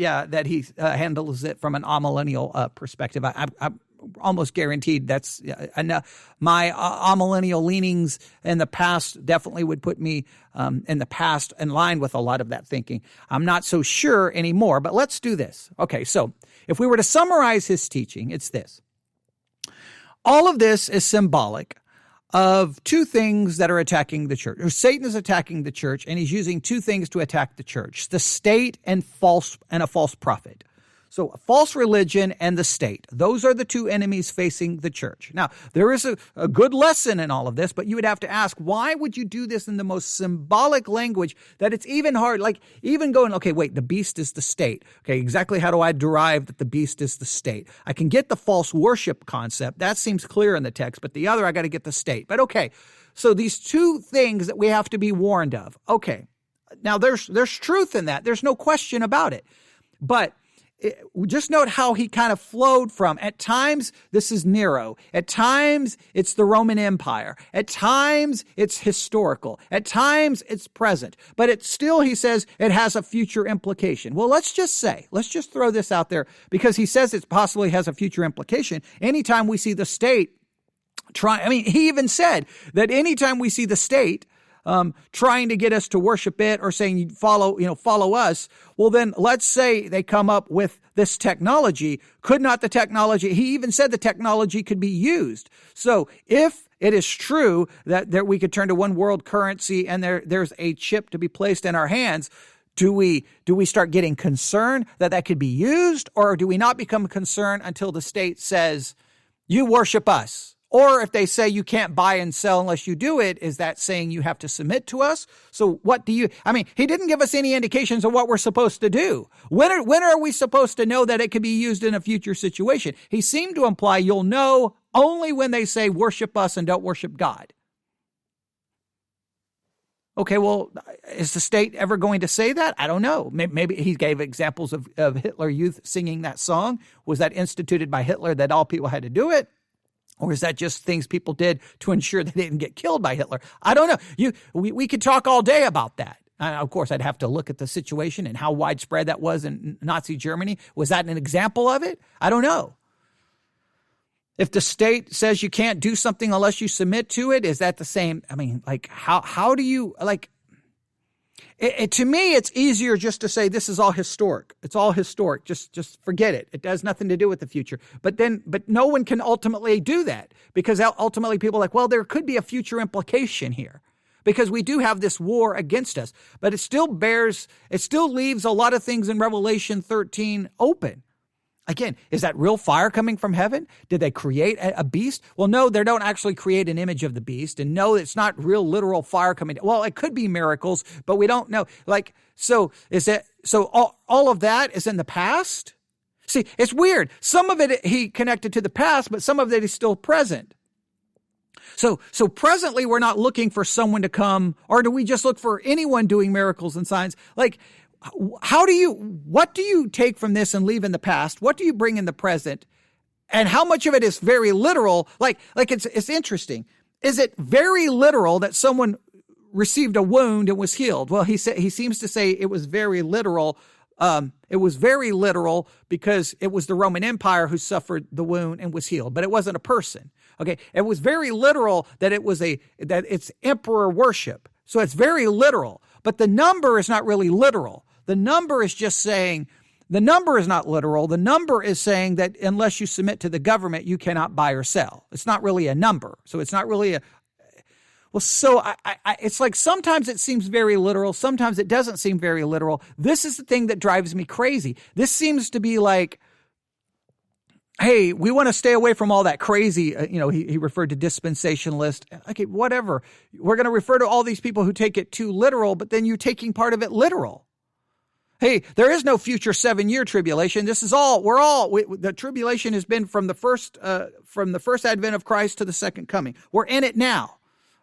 he handles it from an amillennial perspective. I'm almost guaranteed that's enough. My amillennial leanings in the past definitely would put me in the past in line with a lot of that thinking. I'm not so sure anymore, but let's do this. Okay, so if we were to summarize his teaching, it's this. All of this is symbolic of two things that are attacking the church. Or Satan is attacking the church, and he's using two things to attack the church: the state and a false prophet. So a false religion and the state. Those are the two enemies facing the church. Now, there is a good lesson in all of this, but you would have to ask, why would you do this in the most symbolic language that it's even hard, like even going, okay, wait, the beast is the state. Okay, exactly how do I derive that the beast is the state? I can get the false worship concept. That seems clear in the text, but the other, I got to get the state. But okay, so these two things that we have to be warned of. Okay, now there's truth in that. There's no question about it. But just note how he kind of flowed from, at times, this is Nero. At times, it's the Roman Empire. At times, it's historical. At times, it's present. But it still, he says, it has a future implication. Well, let's just throw this out there, because he says it possibly has a future implication. Anytime we see the state he even said that anytime we see the state trying to get us to worship it or saying follow us. Well, then let's say they come up with this technology. Could not the technology? He even said the technology could be used. So if it is true that we could turn to one world currency and there's a chip to be placed in our hands, do we start getting concerned that could be used, or do we not become concerned until the state says, you worship us? Or if they say you can't buy and sell unless you do it, is that saying you have to submit to us? So he didn't give us any indications of what we're supposed to do. When are we supposed to know that it could be used in a future situation? He seemed to imply you'll know only when they say worship us and don't worship God. Okay, well, is the state ever going to say that? I don't know. Maybe he gave examples of Hitler Youth singing that song. Was that instituted by Hitler that all people had to do it? Or is that just things people did to ensure they didn't get killed by Hitler? I don't know. We could talk all day about that. Of course, I'd have to look at the situation and how widespread that was in Nazi Germany. Was that an example of it? I don't know. If the state says you can't do something unless you submit to it, is that the same? I mean, like, how do you, like, to me, it's easier just to say this is all historic. It's all historic. Just forget it. It has nothing to do with the future. But no one can ultimately do that, because ultimately people are like, well, there could be a future implication here, because we do have this war against us. But it still leaves a lot of things in Revelation 13 open. Again, is that real fire coming from heaven? Did they create a beast? Well, no, they don't actually create an image of the beast. And no, it's not real literal fire coming down. Well, it could be miracles, but we don't know. Like, so all of that is in the past? See, it's weird. Some of it he connected to the past, but some of it is still present. So presently we're not looking for someone to come, or do we just look for anyone doing miracles and signs? Like, what do you take from this and leave in the past? What do you bring in the present? And how much of it is very literal? Like it's interesting. Is it very literal that someone received a wound and was healed? Well, he seems to say it was very literal. It was very literal because it was the Roman Empire who suffered the wound and was healed, but it wasn't a person. Okay. It was very literal that it's emperor worship. So it's very literal, but the number is not really literal. The number is just saying, the number is not literal. The number is saying that unless you submit to the government, you cannot buy or sell. It's not really a number. So it's not really it's like sometimes it seems very literal. Sometimes it doesn't seem very literal. This is the thing that drives me crazy. This seems to be like, hey, we want to stay away from all that crazy, he referred to dispensationalist. Okay, whatever. We're going to refer to all these people who take it too literal, but then you're taking part of it literal. Hey, there is no future 7-year tribulation. This is the tribulation has been from the first advent of Christ to the second coming. We're in it now.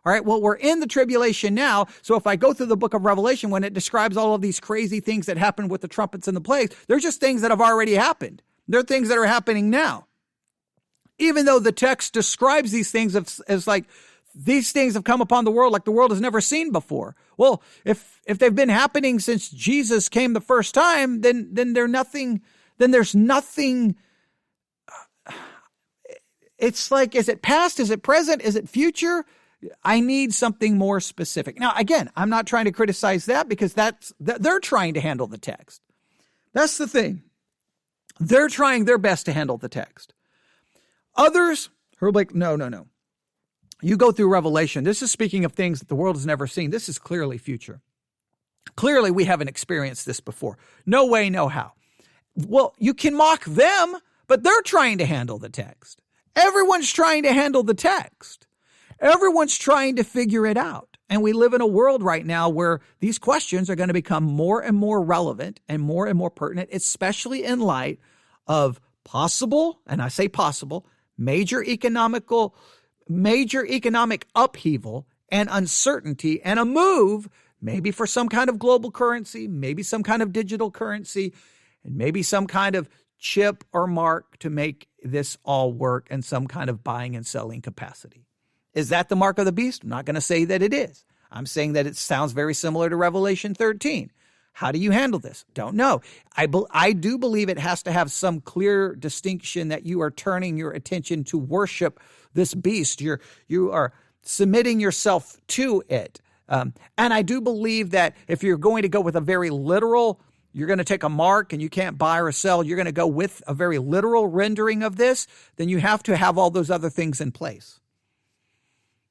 All right. Well, we're in the tribulation now. So if I go through the book of Revelation, when it describes all of these crazy things that happened with the trumpets and the plagues, they're just things that have already happened. They're things that are happening now. Even though the text describes these things as like, these things have come upon the world like the world has never seen before. Well, if they've been happening since Jesus came the first time, then there's nothing. It's like, is it past? Is it present? Is it future? I need something more specific. Now, again, I'm not trying to criticize that, because they're trying to handle the text. That's the thing. They're trying their best to handle the text. Others who are like, no. You go through Revelation. This is speaking of things that the world has never seen. This is clearly future. Clearly, we haven't experienced this before. No way, no how. Well, you can mock them, but they're trying to handle the text. Everyone's trying to handle the text. Everyone's trying to figure it out. And we live in a world right now where these questions are going to become more and more relevant and more pertinent, especially in light of possible, and I say possible, major economic upheaval and uncertainty, and a move maybe for some kind of global currency, maybe some kind of digital currency, and maybe some kind of chip or mark to make this all work in some kind of buying and selling capacity. Is that the mark of the beast? I'm not going to say that it is. I'm saying that it sounds very similar to Revelation 13. How do you handle this? Don't know. I do believe it has to have some clear distinction that you are turning your attention to worship this beast. You are submitting yourself to it. And I do believe that if you're going to go with a very literal, you're going to take a mark and you can't buy or sell, you're going to go with a very literal rendering of this, then you have to have all those other things in place.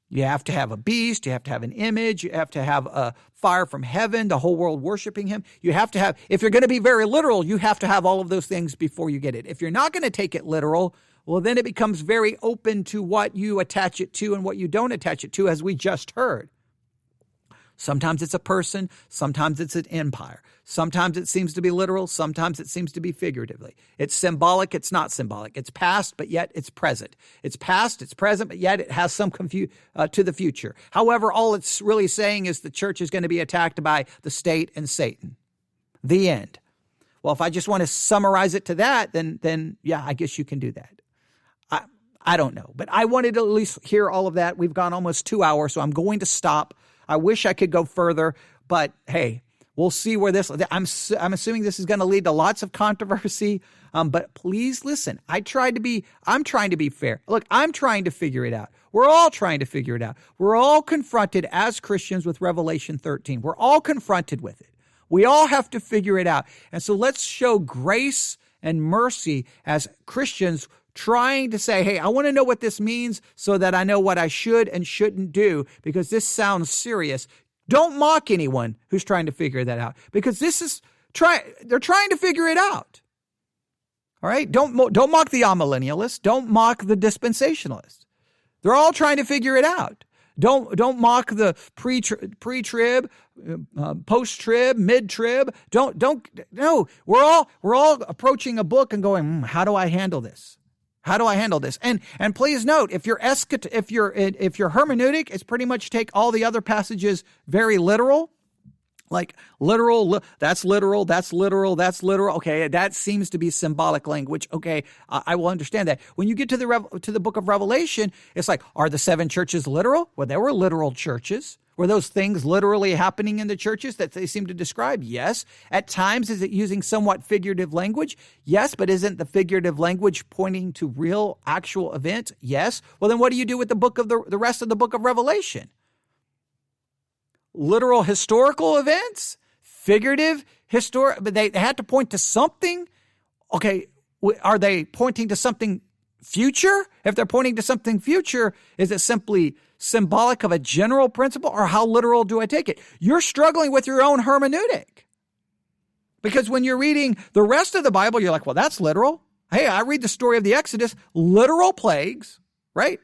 You have to have a beast. You have to have an image. You have to have a fire from heaven, the whole world worshiping him. You have to have, if you're going to be very literal, you have to have all of those things before you get it. If you're not going to take it literal, well, then it becomes very open to what you attach it to and what you don't attach it to, as we just heard. Sometimes it's a person. Sometimes it's an empire. Sometimes it seems to be literal. Sometimes it seems to be figuratively. It's symbolic. It's not symbolic. It's past, but yet it's present. It's past, it's present, but yet it has some to the future. However, all it's really saying is the church is going to be attacked by the state and Satan. The end. Well, if I just want to summarize it to that, then yeah, I guess you can do that. I don't know, but I wanted to at least hear all of that. We've gone almost 2 hours, so I'm going to stop. I wish I could go further, But hey, we'll see where this, I'm assuming this is going to lead to lots of controversy. But please listen, I'm trying to be fair. Look, I'm trying to figure it out. We're all trying to figure it out. We're all confronted as Christians with Revelation 13. We're all confronted with it. We all have to figure it out. And so let's show grace and mercy as Christians trying to say, hey, I want to know what this means so that I know what I should and shouldn't do, because this sounds serious. Don't mock anyone who's trying to figure that out, because they're trying to figure it out. All right? Don't mock the amillennialists. Don't mock the dispensationalists. They're all trying to figure it out. Don't mock the pre-trib, post-trib, mid-trib. No. We're all approaching a book and going, how do I handle this? How do I handle this? And please note, if your hermeneutic is pretty much take all the other passages very literal, like literal, that's literal, that's literal, that's literal. Okay, that seems to be symbolic language. Okay, I will understand that. When you get to the book of Revelation, it's like, are the 7 churches literal? Well, there were literal churches. Were those things literally happening in the churches that they seem to describe? Yes. At times, is it using somewhat figurative language? Yes, but isn't the figurative language pointing to real, actual events? Yes. Well, then what do you do with the rest of the book of Revelation? Literal historical events, figurative but they had to point to something. Okay, are they pointing to something future? If they're pointing to something future, is it simply symbolic of a general principle, or how literal do I take it? You're struggling with your own hermeneutic, because when you're reading the rest of the Bible, you're like, well, that's literal. Hey, I read the story of the Exodus, literal plagues, right?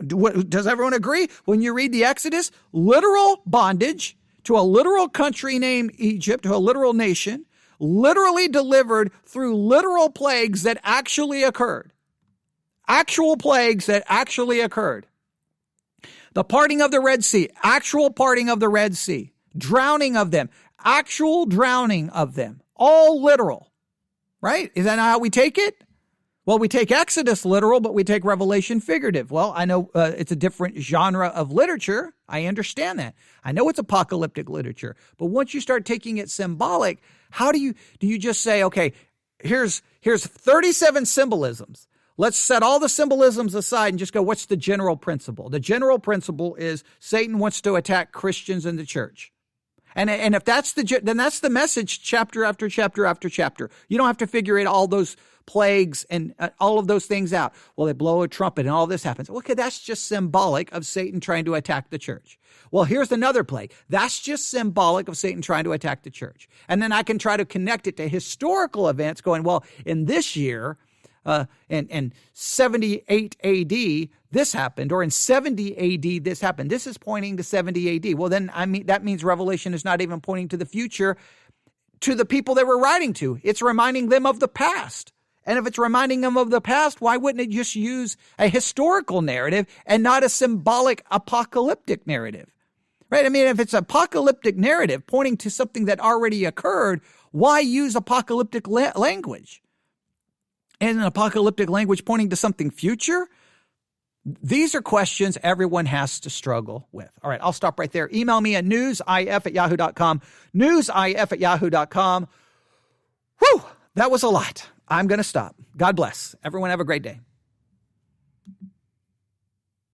Does everyone agree? When you read the Exodus, literal bondage to a literal country named Egypt, to a literal nation, literally delivered through literal plagues that actually occurred. Actual plagues that actually occurred. The parting of the Red Sea, actual parting of the Red Sea. Drowning of them, actual drowning of them. All literal, right? Is that not how we take it? Well, we take Exodus literal, but we take Revelation figurative. Well, I know it's a different genre of literature. I understand that. I know it's apocalyptic literature. But once you start taking it symbolic, how do you just say, okay, here's 37 symbolisms. Let's set all the symbolisms aside and just go, what's the general principle? The general principle is Satan wants to attack Christians in the church. And if that's then that's the message chapter after chapter after chapter. You don't have to figure all those plagues and all of those things out. Well, they blow a trumpet and all this happens. Okay, that's just symbolic of Satan trying to attack the church. Well, here's another plague. That's just symbolic of Satan trying to attack the church. And then I can try to connect it to historical events going, well, in this year, in 78 AD, this happened, or in 70 AD, this happened. This is pointing to 70 AD. Well, then that means Revelation is not even pointing to the future, to the people they were writing to. It's reminding them of the past. And if it's reminding them of the past, why wouldn't it just use a historical narrative and not a symbolic apocalyptic narrative? Right? I mean, if it's apocalyptic narrative pointing to something that already occurred, why use apocalyptic language? And an apocalyptic language pointing to something future? These are questions everyone has to struggle with. All right, I'll stop right there. Email me at newsif@yahoo.com, newsif@yahoo.com. Whew, that was a lot. I'm going to stop. God bless. Everyone have a great day.